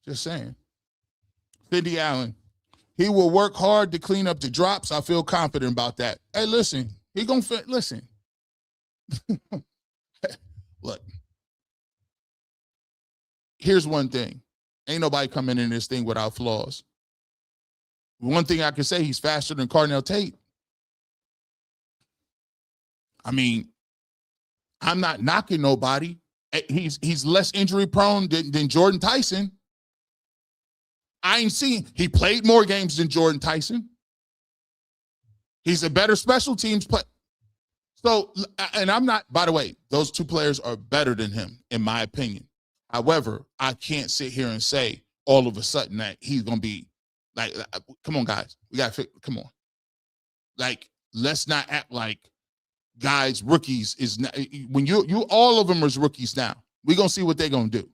Just saying. Cindy Allen, he will work hard to clean up the drops. I feel confident about that. Hey, listen, he gonna listen. Look, here's one thing. Ain't nobody coming in this thing without flaws. One thing I can say, he's faster than Cardinal Tate. I mean, I'm not knocking nobody. He's less injury prone than Jordan Tyson. He played more games than Jordan Tyson. He's a better special teams player. So, and I'm not, by the way, those 2 players are better than him, in my opinion. However, I can't sit here and say all of a sudden that he's going to be like, come on, guys. We got to, come on. Like, let's not act like guys, rookies is not, when you all of them are rookies now. We're going to see what they're going to do.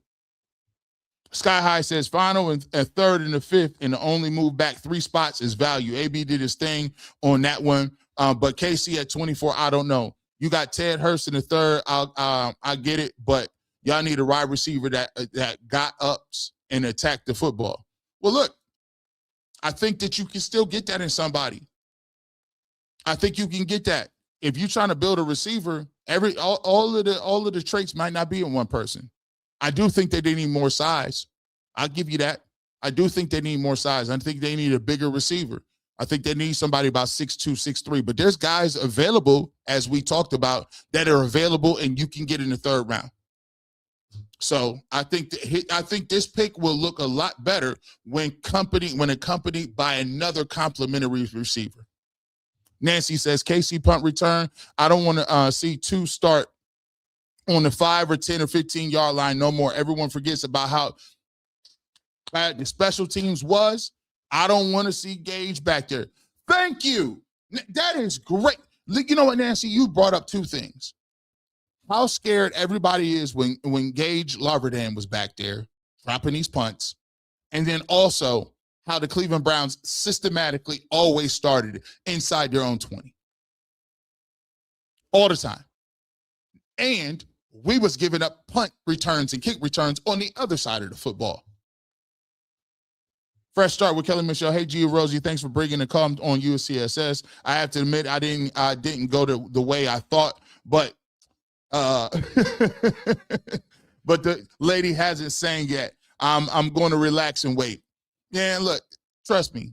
Sky High says final and 3rd and the 5th, and the only move back 3 spots is value. AB did his thing on that one, but KC at 24, I don't know. You got Ted Hurst in the 3rd. I get it, but y'all need a wide receiver that got ups and attacked the football. Well, look, I think that you can still get that in somebody. I think you can get that. If you're trying to build a receiver, all of the traits might not be in one person. I do think that they need more size. I'll give you that. I do think they need more size. I think they need a bigger receiver. I think they need somebody about 6'2", 6'3", but there's guys available, as we talked about, that are available and you can get in the third round. So I think this pick will look a lot better when accompanied by another complimentary receiver. Nancy says, KC punt return. I don't want to see two start on the 5 or 10 or 15 yard line no more. Everyone forgets about how bad the special teams was. I don't want to see Gage back there. Thank you. That is great. You know what, Nancy? You brought up two things. How scared everybody is when Gage Larverdam was back there dropping these punts. And then also how the Cleveland Browns systematically always started inside their own 20. All the time. And we was giving up punt returns and kick returns on the other side of the football. Fresh start with Kelly Michelle. Hey, Gia Rosie, thanks for bringing the call on USCSS. I have to admit, I didn't go the way I thought, but but the lady hasn't sang yet. I'm going to relax and wait. Yeah, look, trust me.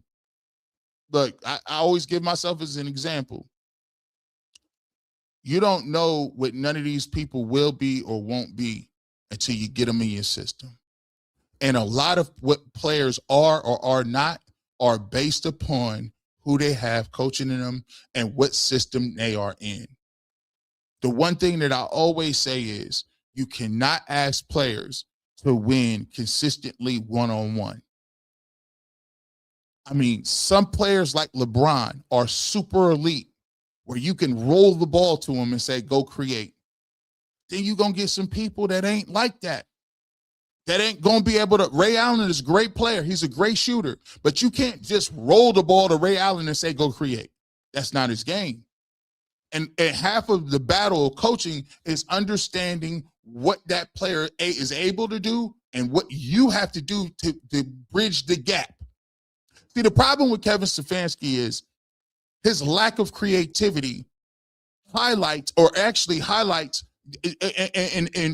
Look, I always give myself as an example. You don't know what none of these people will be or won't be until you get them in your system. And a lot of what players are or are not are based upon who they have coaching in them and what system they are in. The one thing that I always say is you cannot ask players to win consistently one-on-one. I mean, some players like LeBron are super elite where you can roll the ball to them and say, go create. Then you're going to get some people that ain't like that. That ain't going to be able to. Ray Allen is a great player. He's a great shooter. But you can't just roll the ball to Ray Allen and say, go create. That's not his game. And half of the battle of coaching is understanding what that player is able to do and what you have to do to bridge the gap. See, the problem with Kevin Stefanski is his lack of creativity highlights and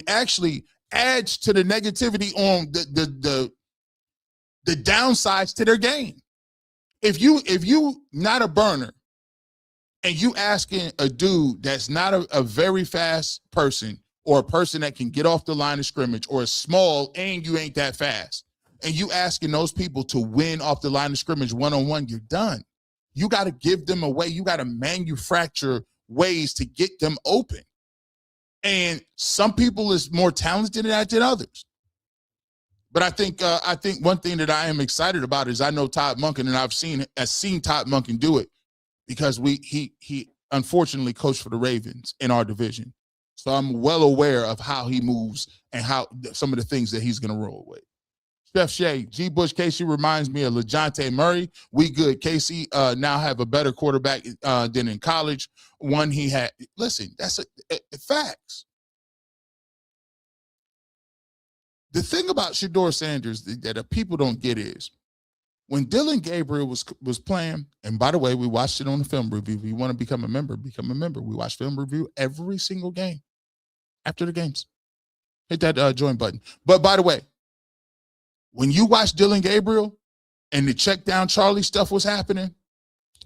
actually adds to the negativity on the downsides to their game. If you not a burner and you asking a dude that's not a very fast person or a person that can get off the line of scrimmage or is small and you ain't that fast, and you asking those people to win off the line of scrimmage one-on-one, you're done. You got to give them away. You got to manufacture ways to get them open. And some people is more talented at that than others. But I think one thing that I am excited about is I know Todd Monken, and I've seen Todd Monken do it because he unfortunately coached for the Ravens in our division. So I'm well aware of how he moves and how some of the things that he's going to roll with. Chef Shay, G. Bush, KC reminds me of LeJounte Murray. We good. KC now have a better quarterback than in college. One he had. Listen, that's facts. The thing about Shedeur Sanders that people don't get is when Dylan Gabriel was playing, and by the way, we watched it on the film review. If you want to become a member, become a member. We watch film review every single game after the games. Hit that join button. But by the way, when you watch Dylan Gabriel and the check down Charlie stuff was happening,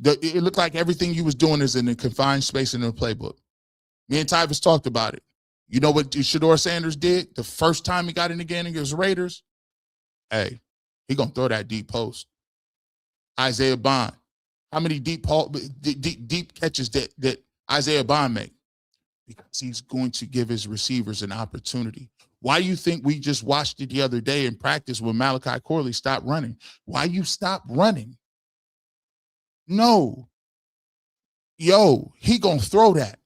it looked like everything you was doing is in a confined space in the playbook. Me and Tyvis talked about it. You know what Shedeur Sanders did the first time he got in the game against Raiders? Hey, he going to throw that deep post. Isaiah Bond. How many deep catches that Isaiah Bond make? Because he's going to give his receivers an opportunity. Why do you think we just watched it the other day in practice when Malachi Corley stopped running? Why you stop running? No. Yo, he going to throw that.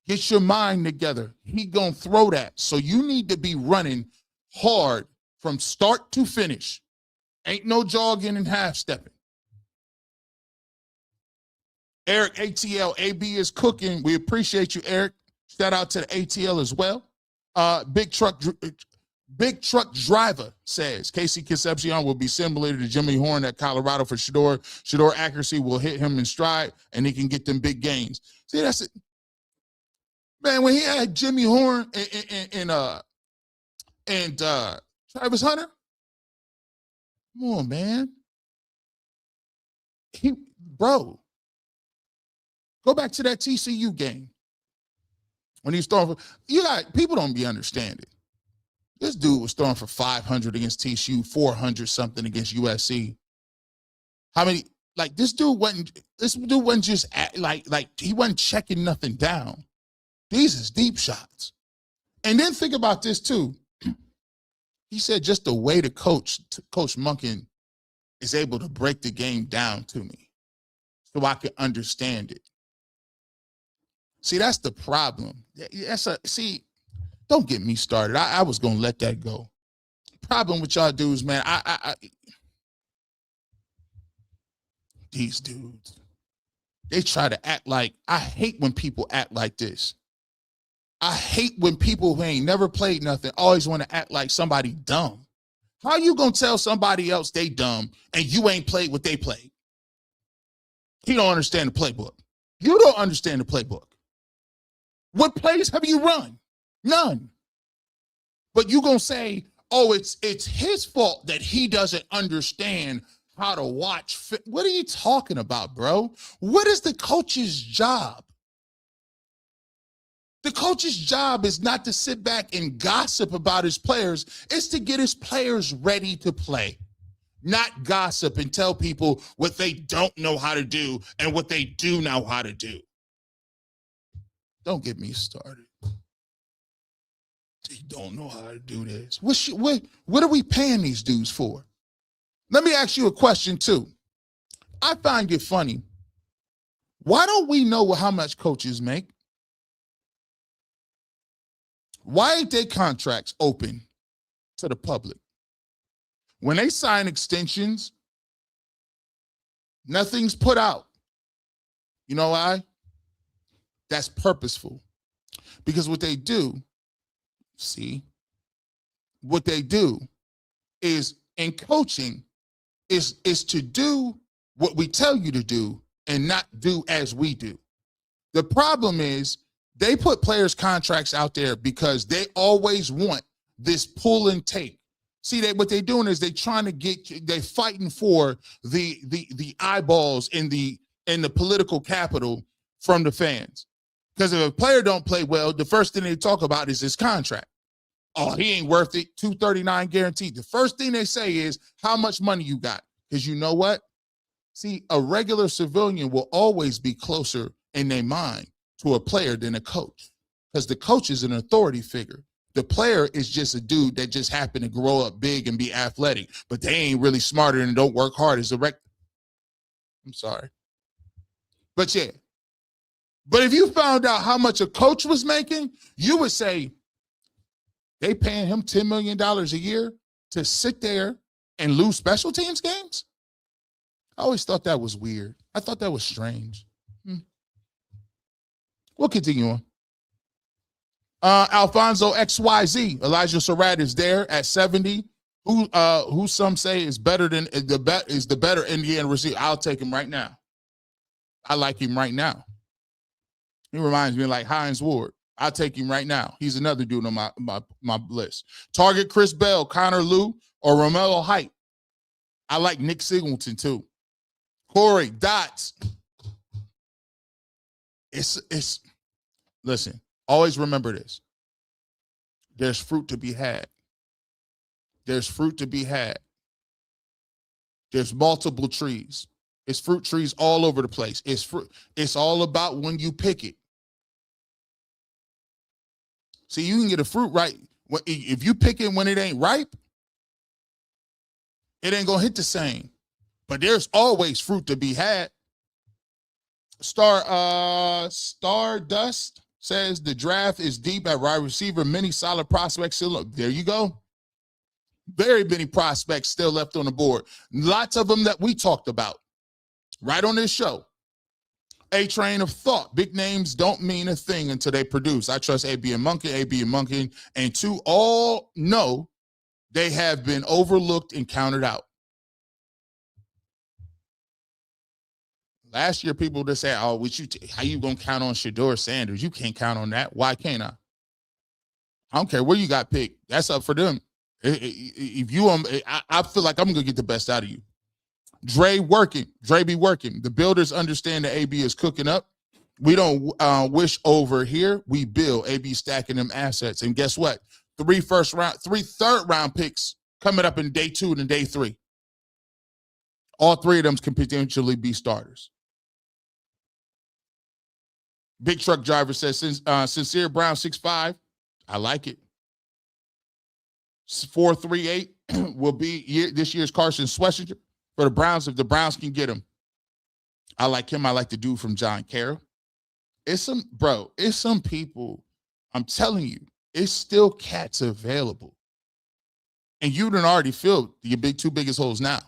Get your mind together. He going to throw that. So you need to be running hard from start to finish. Ain't no jogging and half stepping. Eric ATL, AB is cooking. We appreciate you, Eric. Shout out to the ATL as well. Big truck driver says Casey Concepcion will be similar to Jimmy Horn at Colorado for Shedeur. Shedeur accuracy will hit him in stride, and he can get them big gains. See, that's it. Man, when he had Jimmy Horn and Travis Hunter, come on, man. Bro, go back to that TCU game when he was throwing for, people don't be understanding. This dude was throwing for 500 against TCU, 400 something against USC. How many? Like this dude wasn't just like he wasn't checking nothing down. These is deep shots. And then think about this too. He said just the way the Coach Monken is able to break the game down to me so I can understand it. See, that's the problem. Don't get me started. I was going to let that go. Problem with y'all dudes, man, these dudes, they try to act like, I hate when people act like this. I hate when people who ain't never played nothing always want to act like somebody dumb. How you going to tell somebody else they dumb and you ain't played what they played? He don't understand the playbook. You don't understand the playbook. What plays have you run? None. But you going to say, oh, it's his fault that he doesn't understand how to watch. What are you talking about, bro? What is the coach's job? The coach's job is not to sit back and gossip about his players. It's to get his players ready to play, not gossip and tell people what they don't know how to do and what they do know how to do. Don't get me started. They don't know how to do this. What are we paying these dudes for? Let me ask you a question, too. I find it funny. Why don't we know how much coaches make? Why ain't their contracts open to the public? When they sign extensions, nothing's put out. You know why? That's purposeful. Because what they do is in coaching is to do what we tell you to do and not do as we do. The problem is they put players' contracts out there because they always want this pull and take. See, what they're doing is they're fighting for the eyeballs in the political capital from the fans. Because if a player don't play well, the first thing they talk about is his contract. Oh, he ain't worth it. $239 guaranteed. The first thing they say is how much money you got. Because you know what? See, a regular civilian will always be closer in their mind to a player than a coach. Because the coach is an authority figure. The player is just a dude that just happened to grow up big and be athletic, but they ain't really smarter and don't work hard as a I'm sorry. But yeah. But if you found out how much a coach was making, you would say, they paying him $10 million a year to sit there and lose special teams games? I always thought that was weird. I thought that was strange. We'll continue on. Alfonso XYZ, Elijah Surratt is there at 70. Who some say is better than the better Indiana receiver. I'll take him right now. I like him right now. He reminds me of like Hines Ward. I'll take him right now. He's another dude on my list. Target Chris Bell, Connor Lew, or Romello Height. I like Nick Singleton too. Corey Dots. It's listen, always remember this. There's fruit to be had. There's fruit to be had. There's multiple trees. It's fruit trees all over the place. It's fruit. It's all about when you pick it. See, you can get a fruit right. If you pick it when it ain't ripe, it ain't going to hit the same. But there's always fruit to be had. Stardust says the draft is deep at wide receiver. Many solid prospects still up. There you go. Very many prospects still left on the board. Lots of them that we talked about right on this show. A train of thought. Big names don't mean a thing until they produce. I trust AB and Monken, and two all know they have been overlooked and counted out. Last year, people just said, "Oh, how you gonna count on Shedeur Sanders? You can't count on that. Why can't I? I don't care where you got picked. That's up for them. If you, I feel like I'm gonna get the best out of you. Dre working. Dre be working. The builders understand that AB is cooking up. We don't wish over here. We build. AB stacking them assets. And guess what? 3 third-round picks coming up in day 2 and day 3. All 3 of them can potentially be starters. Big Truck Driver says, Sincere Brown 6'5". I like it. 4.38 will be this year's Carson Schlesinger for the Browns if the Browns can get him. I like him. I like the dude from John Carroll. It's some people, I'm telling you, it's still cats available. And you done already filled your 2 biggest holes now.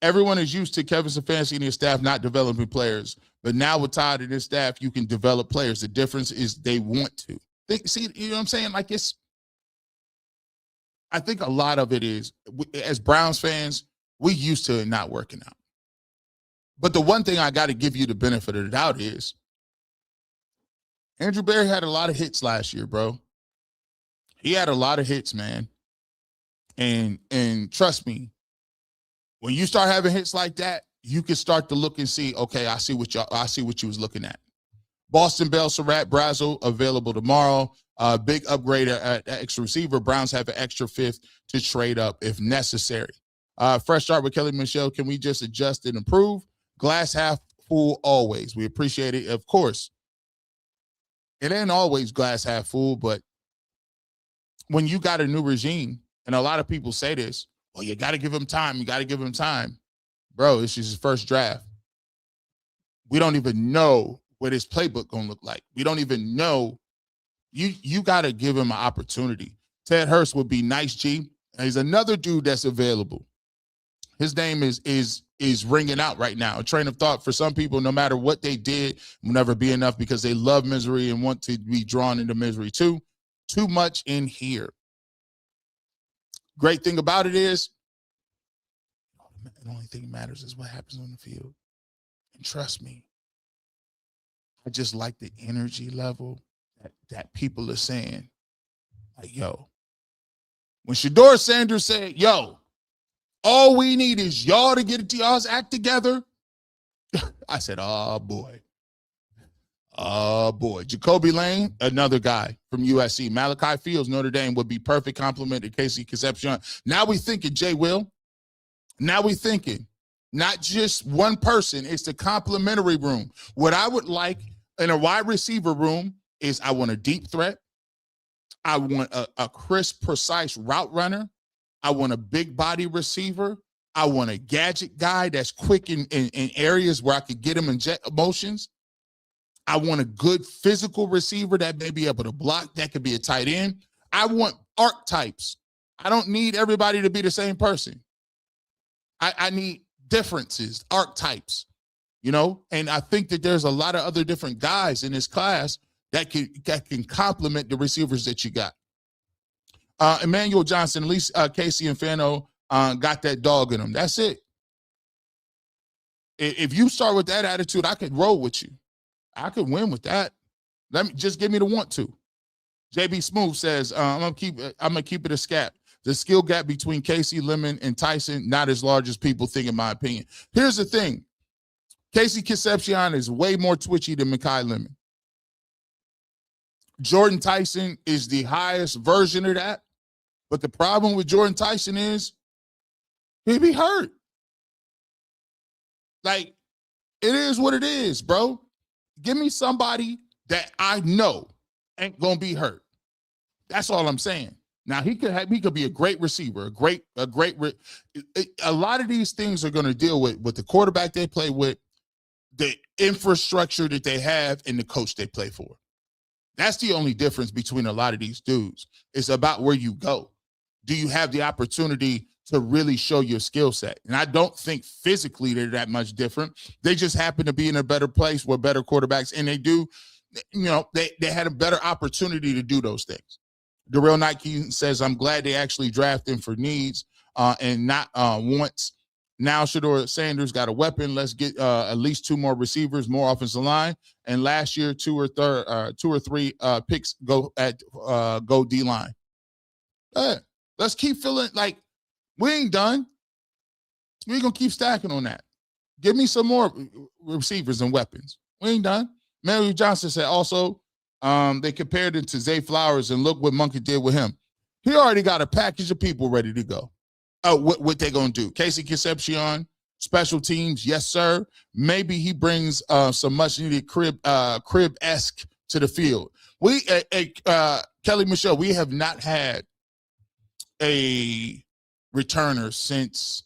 Everyone is used to Kevin Stefanski and his staff not developing players. But now with Todd and his staff, you can develop players. The difference is they want to. See, you know what I'm saying? Like I think a lot of it is, as Browns fans, we used to it not working out. But the one thing I got to give you the benefit of the doubt is Andrew Berry had a lot of hits last year, bro. He had a lot of hits, man. And trust me, when you start having hits like that, you can start to look and see, okay, I see what you was looking at. Boston Bell, Surratt, Brazel available tomorrow. Big upgrade at extra receiver. Browns have an extra 5th to trade up if necessary. Fresh start with Kelly Michelle. Can we just adjust and improve? Glass half full always. We appreciate it. Of course, it ain't always glass half full, but when you got a new regime, and a lot of people say this, well, you got to give him time. You got to give him time. Bro, this is his first draft. We don't even know what his playbook going to look like. We don't even know. You got to give him an opportunity. Ted Hurst would be nice, G. He's another dude that's available. His name is ringing out right now. A train of thought for some people, no matter what they did, will never be enough because they love misery and want to be drawn into misery too. Too much in here. Great thing about it is, the only thing that matters is what happens on the field. And trust me, I just like the energy level that people are saying. Like, yo, when Shedeur Sanders said, yo, all we need is y'all to get y'all's act together, I said, oh, boy. Oh, boy. Jacoby Lane, another guy from USC. Malachi Fields, Notre Dame, would be perfect complement to Casey Concepcion. Now we thinking, Jay Will. Now we thinking, not just one person. It's the complementary room. What I would like in a wide receiver room is I want a deep threat. I want a crisp, precise route runner. I want a big body receiver. I want a gadget guy that's quick in areas where I could get him in jet motions. I want a good physical receiver that may be able to block. That could be a tight end. I want archetypes. I don't need everybody to be the same person. I need differences, archetypes, you know? And I think that there's a lot of other different guys in this class that can complement the receivers that you got. Emmanuel Johnson, at least Casey and Fano got that dog in them. That's it. If you start with that attitude, I could roll with you. I could win with that. Just give me the want to. JB Smooth says, I'm gonna keep it a scat. The skill gap between Casey, Lemon, and Tyson, not as large as people think, in my opinion. Here's the thing. Casey Concepcion is way more twitchy than Mekhi Lemon. Jordan Tyson is the highest version of that. But the problem with Jordan Tyson is he be hurt. Like, it is what it is, bro. Give me somebody that I know ain't gonna be hurt. That's all I'm saying. Now he could be a great receiver, a lot of these things are going to deal with the quarterback they play with, the infrastructure that they have, and the coach they play for. That's the only difference between a lot of these dudes. It's about where you go. Do you have the opportunity to really show your skill set? And I don't think physically they're that much different. They just happen to be in a better place with better quarterbacks, and they do, you know, they had a better opportunity to do those things. Darrell Nike says, I'm glad they actually draft him for needs and not wants. Now Shedeur Sanders got a weapon. Let's get at least 2 more receivers, more offensive line. And last year, 2 or 3 picks go D-line. Let's keep feeling like we ain't done. We're going to keep stacking on that. Give me some more receivers and weapons. We ain't done. Mary Johnson said also they compared it to Zay Flowers, and look what Monkey did with him. He already got a package of people ready to go. What they going to do? Casey Concepcion, special teams, yes, sir. Maybe he brings some much-needed crib-esque to the field. Kelly Michelle, we have not had a returner since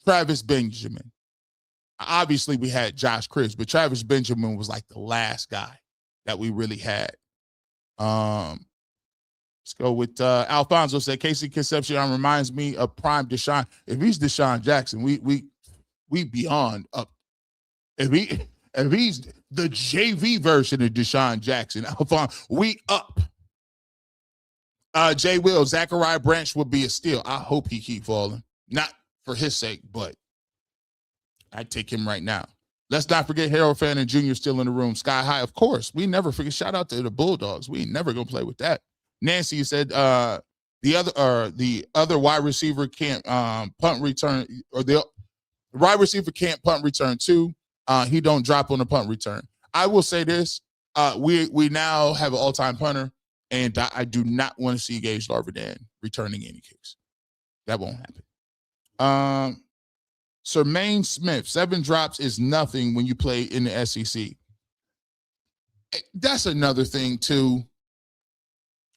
Travis Benjamin. Obviously, we had Josh Cribbs, but Travis Benjamin was like the last guy that we really had. Let's go with Alfonso said, Casey Concepcion reminds me of prime Deshaun. If he's Deshaun Jackson, we beyond up. If he's the JV version of Deshaun Jackson, Alfonso, we up. Jay Will, Zachariah Branch would be a steal. I hope he keep falling. Not for his sake, but I'd take him right now. Let's not forget Harold Fannin Jr. still in the room. Sky High, of course. We never forget. Shout out to the Bulldogs. We ain't never gonna play with that. Nancy said the other wide receiver can't punt return, or the wide receiver can't punt return too. He don't drop on the punt return. I will say this: we now have an all-time punter, and I do not want to see Gage Larvadan returning any kicks. That won't happen. Sermaine Smith, 7 drops is nothing when you play in the SEC. That's another thing, too.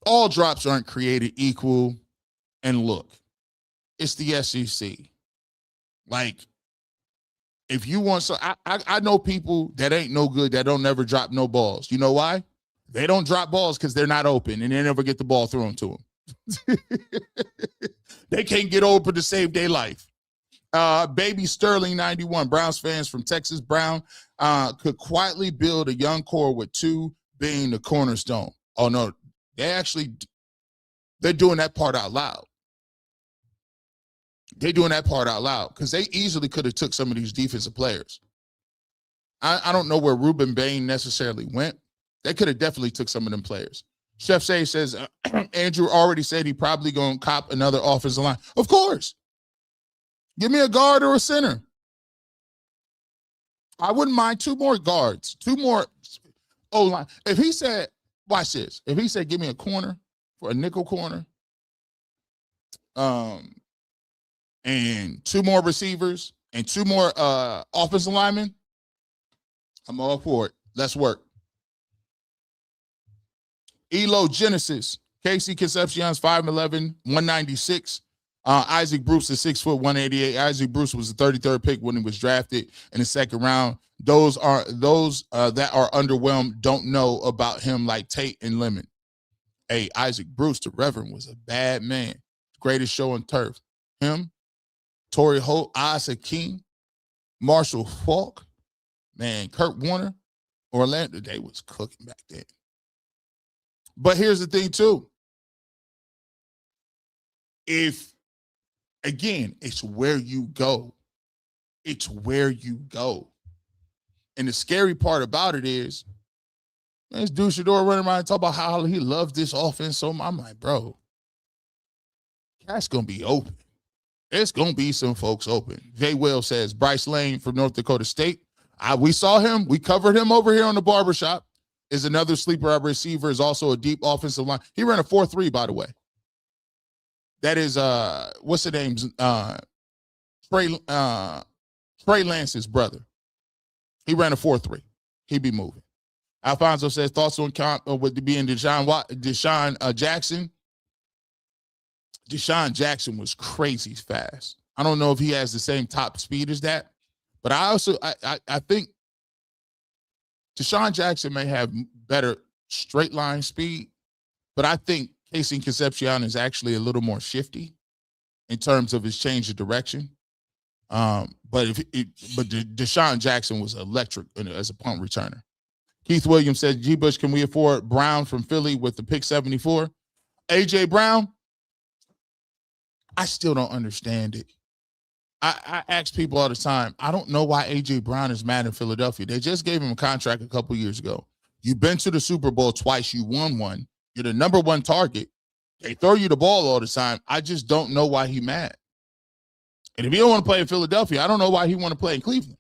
All drops aren't created equal. And look, it's the SEC. Like, if you want some, I know people that ain't no good, that don't never drop no balls. You know why? They don't drop balls because they're not open, and they never get the ball thrown to them. They can't get open to save their life. Baby Sterling 91, Browns fans from Texas. Brown could quietly build a young core with 2 being the cornerstone. Oh, no, they're doing that part out loud. They're doing that part out loud because they easily could have took some of these defensive players. I don't know where Ruben Bain necessarily went. They could have definitely took some of them players. Chef Say says, Andrew already said he probably going to cop another offensive line. Of course. Give me a guard or a center. I wouldn't mind 2 more guards, 2 more O-line. If he said, watch this. If he said, give me a corner for a nickel corner, and 2 more receivers and 2 more offensive linemen, I'm all for it. Let's work. Elo Genesis, Casey Concepcion's 5'11", 196. Isaac Bruce is 6 foot 188. Isaac Bruce was the 33rd pick when he was drafted in the 2nd round. Those that are underwhelmed don't know about him like Tate and Lemon. Hey, Isaac Bruce, the Reverend, was a bad man. Greatest show on turf. Him, Torrey Holt, Isaac King, Marshall Falk, man, Kurt Warner, Orlando, they was cooking back then. But here's the thing, too. Again, it's where you go. It's where you go. And the scary part about it is, this dude Shador running around and talk about how he loves this offense. So I'm like, bro, that's going to be open. There's going to be some folks open. Jay Will says, Bryce Lane from North Dakota State. We saw him. We covered him over here on the Barbershop. Is another sleeper receiver, is also a deep offensive line. He ran a 4.3, by the way. That is, what's the name? Trey Lance's brother. He ran a 4.3. He'd be moving. Alfonso says, thoughts on with being Deshaun Jackson. Deshaun Jackson was crazy fast. I don't know if he has the same top speed as that, but I think Deshaun Jackson may have better straight line speed, but I think Casey Concepcion is actually a little more shifty in terms of his change of direction. But Deshaun Jackson was electric as a punt returner. Keith Williams said, G. Bush, can we afford Brown from Philly with the pick 74? A.J. Brown, I still don't understand it. I ask people all the time, I don't know why A.J. Brown is mad in Philadelphia. They just gave him a contract a couple years ago. You've been to the Super Bowl twice. You won one. You're the number 1 target. They throw you the ball all the time. I just don't know why he's mad. And if he don't want to play in Philadelphia, I don't know why he want to play in Cleveland.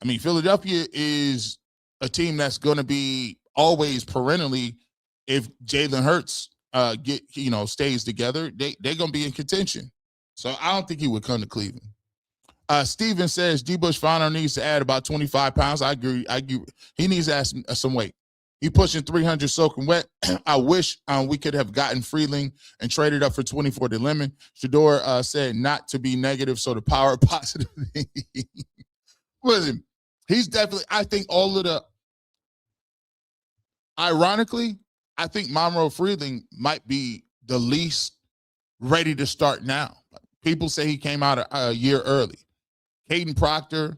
I mean, Philadelphia is a team that's going to be always perennially, if Jalen Hurts stays together, they're going to be in contention. So I don't think he would come to Cleveland. Steven says D. Bush Fano needs to add about 25 pounds. I agree. He needs to add some weight. He pushing 300 soaking wet. I wish we could have gotten Freeling and traded up for 24 to Lemon. Shador said not to be negative, so the power positive. Listen, he's definitely, I think ironically, I think Monroe Freeling might be the least ready to start now. People say he came out a year early. Caden Proctor,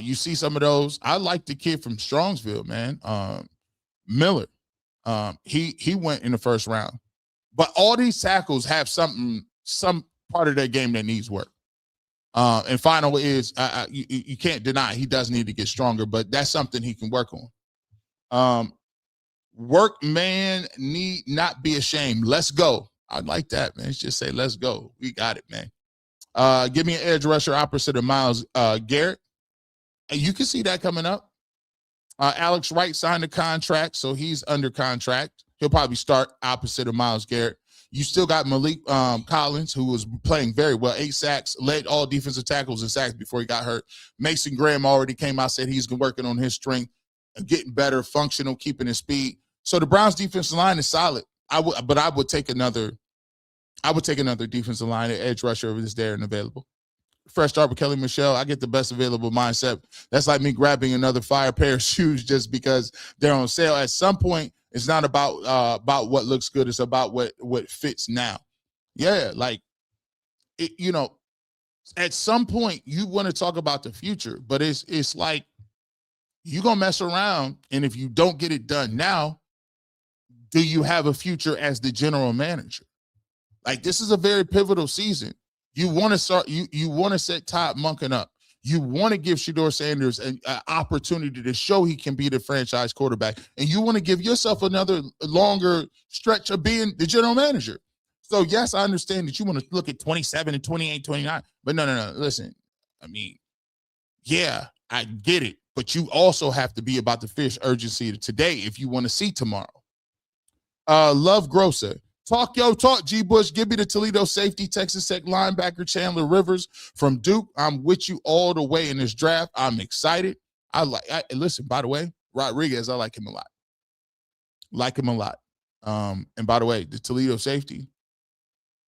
you see some of those. I like the kid from Strongsville, man. Miller, he went in the first round. But all these tackles have some part of their game that needs work. And final is, you can't deny he does need to get stronger, but that's something he can work on. Work man need not be ashamed. Let's go. I like that, man. Just say, let's go. We got it, man. Give me an edge rusher opposite of Myles Garrett. And you can see that coming up. Alex Wright signed a contract, so he's under contract. He'll probably start opposite of Myles Garrett. You still got Malik Collins, who was playing very well, 8 sacks, led all defensive tackles and sacks before he got hurt. Mason Graham already came out, said he's working on his strength, getting better, functional, keeping his speed. So the Browns' defensive line is solid. I would take another defensive line, edge rusher over this there and available. Fresh start with Kelly Michelle. I get the best available mindset. That's like me grabbing another fire pair of shoes just because they're on sale. At some point, it's not about what looks good. It's about what fits now. Yeah, like it, at some point you want to talk about the future, but it's like you're gonna mess around, and if you don't get it done now, do you have a future as the general manager? Like, this is a very pivotal season. You want to start. You want to set Todd Monken up. You want to give Shedeur Sanders an opportunity to show he can be the franchise quarterback, and you want to give yourself another longer stretch of being the general manager. So yes, I understand that you want to look at 27 and 28, 29, but no. Listen, I mean, yeah, I get it, but you also have to be about the fish urgency today if you want to see tomorrow. Love Grosser. Talk, G. Bush. Give me the Toledo safety, Texas Tech linebacker Chandler Rivers from Duke. I'm with you all the way in this draft. I'm excited. Listen, by the way, Rodriguez, I like him a lot. And by the way, the Toledo safety,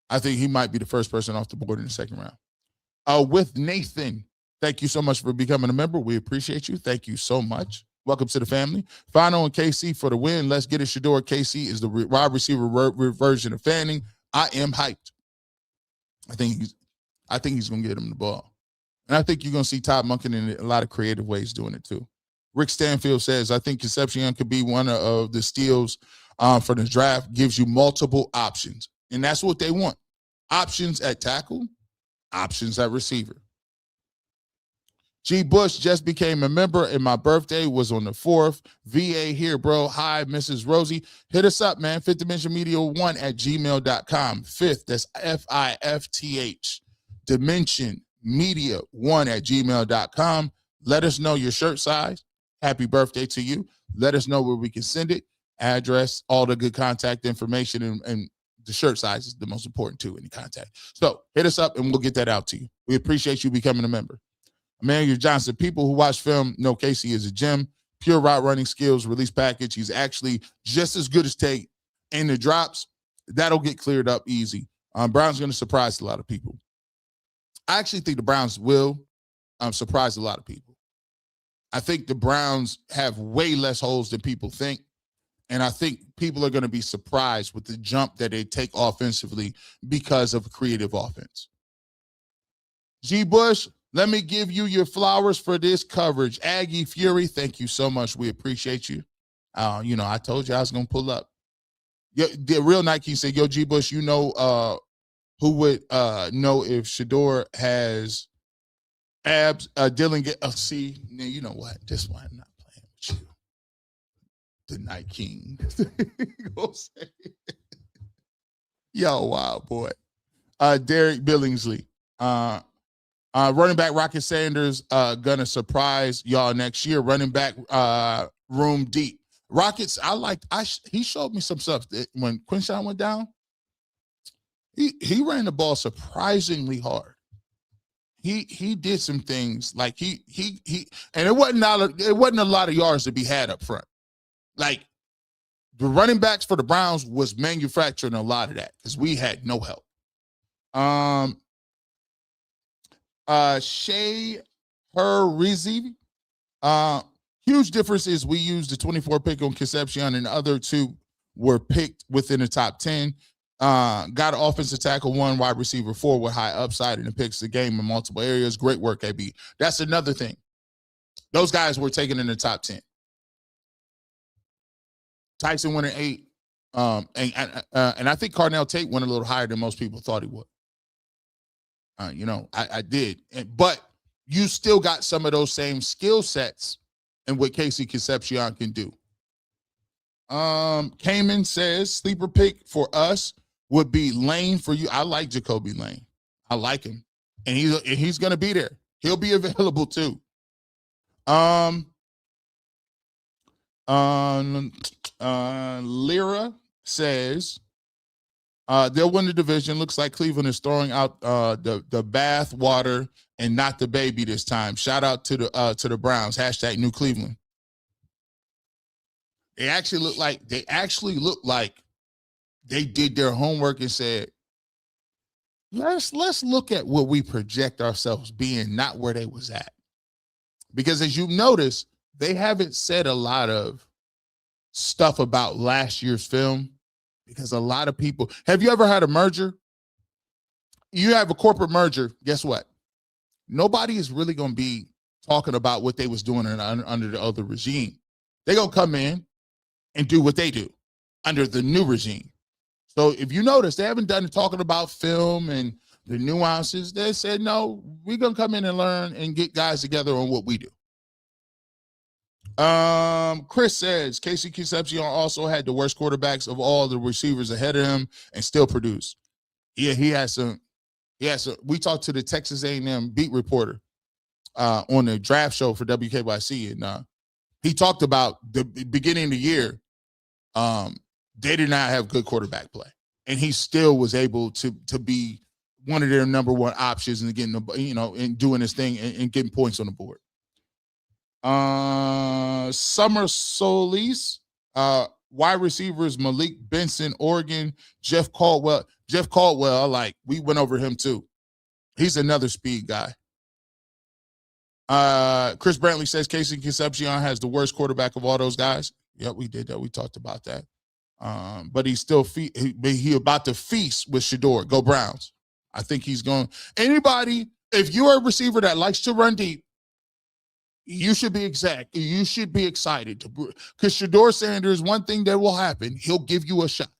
I think he might be the first person off the board in the second round. With Nathan, thank you so much for becoming a member. We appreciate you. Thank you so much. Welcome to the family. Fano and KC for the win. Let's get it. Shedeur. KC is the wide receiver version of Fanning. I am hyped. I think he's going to get him the ball. And I think you're going to see Todd Monken in a lot of creative ways doing it too. Rick Stanfield says, I think Concepcion could be one of the steals for the draft. Gives you multiple options. And that's what they want. Options at tackle, options at receiver. G. Bush just became a member, and my birthday was on the 4th. VA here, bro. Hi, Mrs. Rosie. Hit us up, man. Fifth Dimension Media 1 at gmail.com. Fifth, that's FIFTH. Dimension Media 1 at gmail.com. Let us know your shirt size. Happy birthday to you. Let us know where we can send it. Address, all the good contact information, and the shirt size is the most important too in the contact. So hit us up, and we'll get that out to you. We appreciate you becoming a member. Emmanuel Johnson, people who watch film know Casey is a gem. Pure route running skills, release package. He's actually just as good as Tate in the drops. That'll get cleared up easy. Brown's going to surprise a lot of people. I actually think the Browns will surprise a lot of people. I think the Browns have way less holes than people think. And I think people are going to be surprised with the jump that they take offensively because of creative offense. G. Bush, let me give you your flowers for this coverage. Aggie Fury, thank you so much. We appreciate you. I told you I was going to pull up. The real Nike said, yo, G. Bush, who would know if Shedeur has abs? Dylan, see, you know what? This one, I'm not playing with you. The Night King. Yo, wow, boy. Derek Billingsley. Running back Rocket Sanders gonna surprise y'all next year. Running back room deep. Rockets, he showed me some stuff that when Quinshawn went down. He ran the ball surprisingly hard. He did some things like he and it wasn't a lot of yards to be had up front. Like the running backs for the Browns was manufacturing a lot of that because we had no help. Shea Herrizi. Huge difference is we used the 24 pick on Concepcion and the other two were picked within the top 10. Got an offensive tackle, 1 wide receiver, 4 with high upside, and it picks the game in multiple areas. Great work, AB. That's another thing. Those guys were taken in the top 10. Tyson went at 8. And I think Carnell Tate went a little higher than most people thought he would. I did. But you still got some of those same skill sets and what Casey Concepcion can do. Cayman says sleeper pick for us would be Lane for you. I like Jacoby Lane. I like him. And he's going to be there. He'll be available too. Lyra says they'll win the division. Looks like Cleveland is throwing out the bath water and not the baby this time. Shout out to the Browns. # New Cleveland. They actually look like they did their homework and said, let's look at what we project ourselves being, not where they was at. Because as you notice, they haven't said a lot of stuff about last year's film because a lot of people, have you ever had a merger? You have a corporate merger, guess what? Nobody is really going to be talking about what they was doing under the other regime. They're going to come in and do what they do under the new regime. So if you notice, they haven't done talking about film and the nuances. They said, no, we're going to come in and learn and get guys together on what we do. Chris says, Casey Concepcion also had the worst quarterbacks of all the receivers ahead of him and still produced. Yeah, he has some. We talked to the Texas A&M beat reporter on the draft show for WKYC, and he talked about the beginning of the year. They did not have good quarterback play, and he still was able to be one of their number one options and getting and doing his thing and getting points on the board. Summer Solis, wide receivers Malik Benson, Oregon, Jeff Caldwell. We went over him too. He's another speed guy. Chris Brantley says Casey Concepcion has the worst quarterback of all those guys. Yep, we did that. We talked about that. But he's still he about to feast with Shador. Go Browns. I think he's going. Anybody, if you're a receiver that likes to run deep, you should be excited because Shador Sanders, one thing that will happen, he'll give you a shot.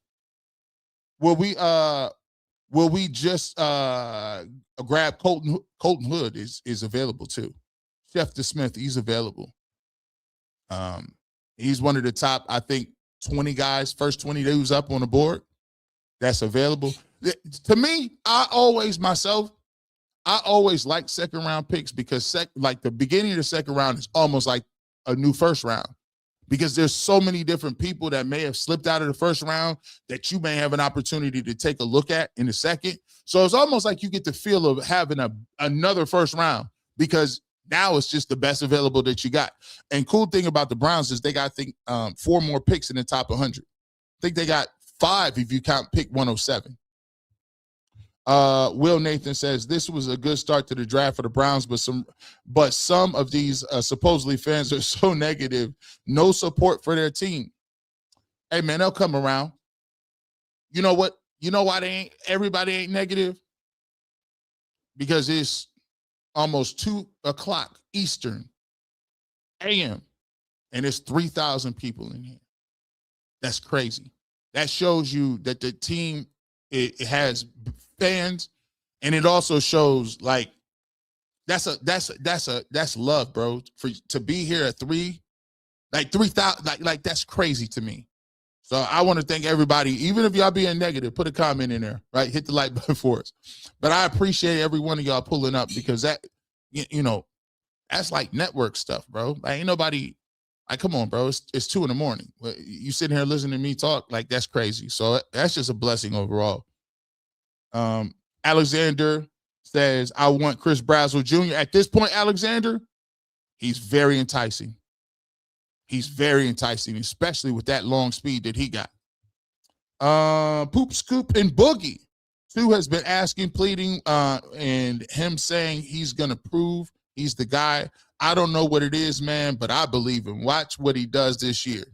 Will we just grab Colton Hood is available too. Jeff DeSmith, he's available. He's one of the top, I think, 20 guys, first 20 that was up on the board that's available. To me, I always like second round picks because like the beginning of the second round is almost like a new first round because there's so many different people that may have slipped out of the first round that you may have an opportunity to take a look at in the second. So it's almost like you get the feel of having another first round because now it's just the best available that you got. And cool thing about the Browns is they got, I think, 4 more picks in the top 100. I think they got 5 if you count pick 107. Will Nathan says this was a good start to the draft for the Browns, but some of these supposedly fans are so negative, no support for their team. Hey man, they'll come around. You know what? You know why everybody ain't negative? Because it's almost 2:00 Eastern AM, and it's 3,000 people in here. That's crazy. That shows you that the team it has fans, and it also shows like that's love, bro. To be here at 3,000, like that's crazy to me. So I want to thank everybody. Even if y'all being negative, put a comment in there, right? Hit the like button for us. But I appreciate every one of y'all pulling up, because that, that's like network stuff, bro. Like, ain't nobody, like, come on, bro. It's 2 a.m. You sitting here listening to me talk, like, that's crazy. So that's just a blessing overall. Alexander says, I want Chris Brazzell Jr. At this point, Alexander, he's very enticing. He's very enticing, especially with that long speed that he got. Poop, Scoop, and Boogie. Sue has been asking, pleading, and him saying he's going to prove he's the guy. I don't know what it is, man, but I believe him. Watch what he does this year.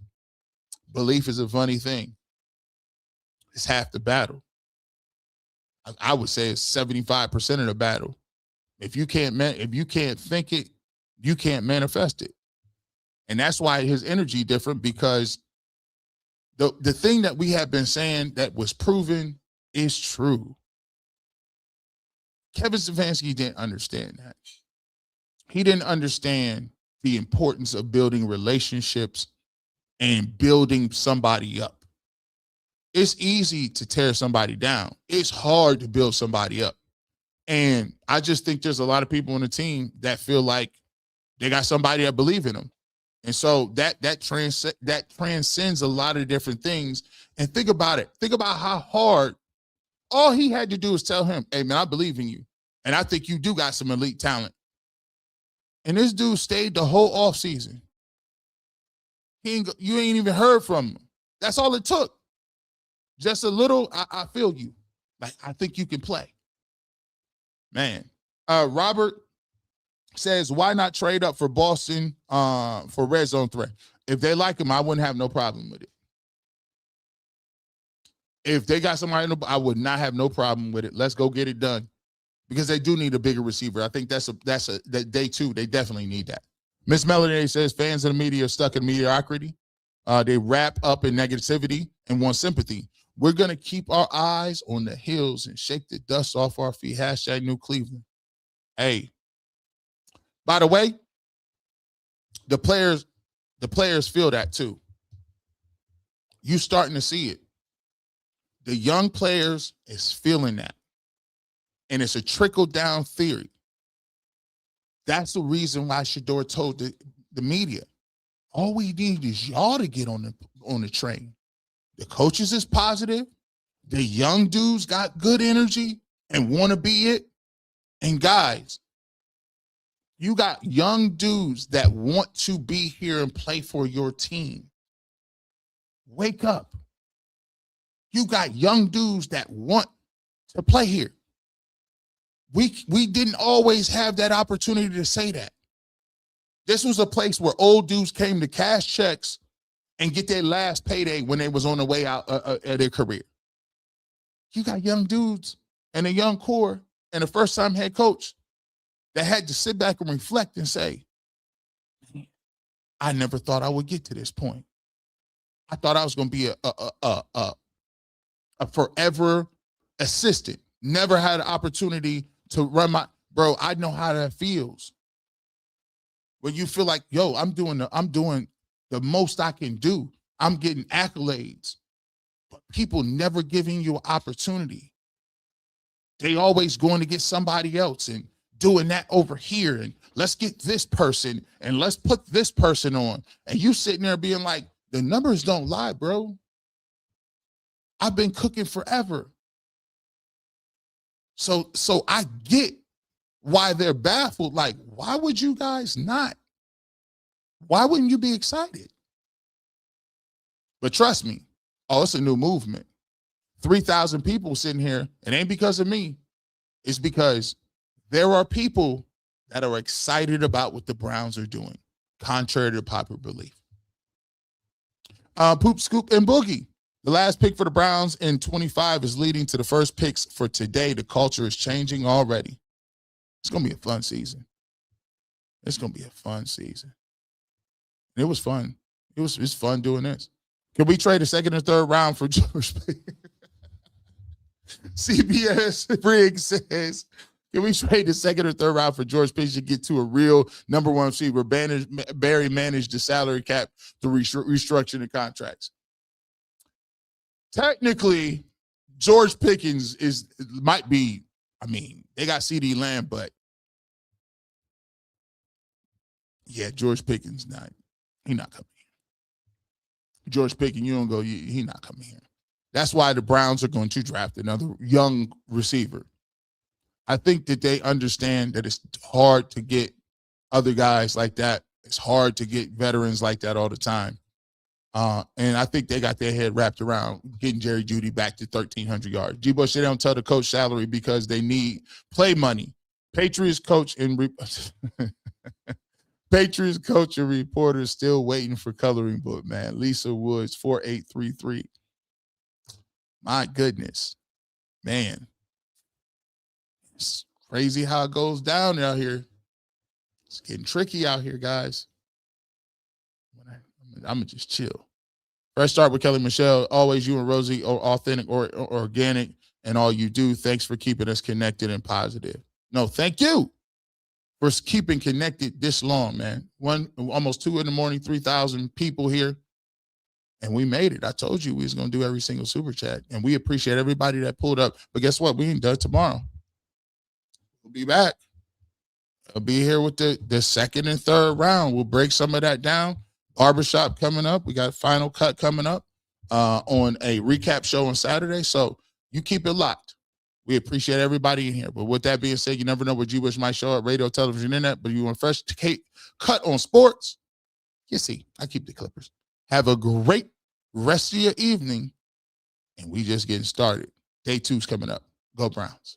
Belief is a funny thing. It's half the battle. I would say it's 75% of the battle. If you can't think it, you can't manifest it. And that's why his energy different, because the thing that we have been saying that was proven is true. Kevin Stefanski didn't understand that. He didn't understand the importance of building relationships and building somebody up. It's easy to tear somebody down. It's hard to build somebody up. And I just think there's a lot of people on the team that feel like they got somebody that believe in them. And so that transcends a lot of different things. And think about it. Think about how hard. All he had to do is tell him, hey, man, I believe in you. And I think you do got some elite talent. And this dude stayed the whole offseason. You ain't even heard from him. That's all it took. Just a little, I feel you. Like, I think you can play. Man. Robert says, why not trade up for Boston for red zone threat? If they like him, I wouldn't have no problem with it. If they got somebody, I would not have no problem with it. Let's go get it done, because they do need a bigger receiver. I think that's day two. They definitely need that. Miss Melody says, fans of the media are stuck in mediocrity. They wrap up in negativity and want sympathy. We're going to keep our eyes on the hills and shake the dust off our feet. Hashtag New Cleveland. Hey, by the way, the players feel that too. You starting to see it. The young players is feeling that. And it's a trickle-down theory. That's the reason why Shador told the media, all we need is y'all to get on the train. The coaches is positive. The young dudes got good energy and want to be it. And guys, you got young dudes that want to be here and play for your team. Wake up. You got young dudes that want to play here. We didn't always have that opportunity to say that. This was a place where old dudes came to cash checks and get their last payday when they was on the way out of their career. You got young dudes and a young core and a first-time head coach that had to sit back and reflect and say, I never thought I would get to this point. I thought I was going to be a forever assistant. Never had an opportunity to run bro, I know how that feels. When you feel like, yo, I'm doing the most I can do. I'm getting accolades. But people never giving you an opportunity. They always going to get somebody else and doing that over here. And let's get this person and let's put this person on. And you sitting there being like, the numbers don't lie, bro. I've been cooking forever. So I get why they're baffled. Like, why would you guys not? Why wouldn't you be excited? But trust me, it's a new movement. 3,000 people sitting here. It ain't because of me. It's because there are people that are excited about what the Browns are doing, contrary to popular belief. Poop, Scoop, and Boogie. The last pick for the Browns in 25 is leading to the first picks for today. The culture is changing already. It's going to be a fun season. It's going to be a fun season. It was fun. It's fun doing this. Can we trade a second and third round for George? CBS Briggs says, can we trade the second or third round for George Pickens to get to a real number one receiver? Barry managed the salary cap through restructuring the contracts. technically, George Pickens might be. I mean, they got CD Lamb, but yeah, George Pickens he not coming here. George Pickens, you don't go. He not coming here. That's why the Browns are going to draft another young receiver. I think that they understand that it's hard to get other guys like that. It's hard to get veterans like that all the time. And I think they got their head wrapped around getting Jerry Jeudy back to 1,300 yards. G. Bush, they don't tell the coach salary because they need play money. Patriots coach and Patriots coach and reporter still waiting for coloring book, man. Lisa Woods, 4833. My goodness, man. It's crazy how it goes down out here. It's getting tricky out here, guys. I'm going to just chill. Fresh start with Kelly Michelle. Always you and Rosie are authentic or organic and all you do. Thanks for keeping us connected and positive. No, thank you for keeping connected this long, man. Almost 2 a.m, 3,000 people here. And we made it. I told you we was going to do every single super chat. And we appreciate everybody that pulled up. But guess what? We ain't done tomorrow. We'll be back. I'll be here with the second and third round. We'll break some of that down. Barbershop coming up. We got Final Cut coming up on a recap show on Saturday. So you keep it locked. We appreciate everybody in here. But with that being said, you never know where G. Bush might show up, radio, television, internet. But you want fresh cut on sports? You see, I keep the Clippers. Have a great rest of your evening. And we just getting started. Day 2's coming up. Go Browns.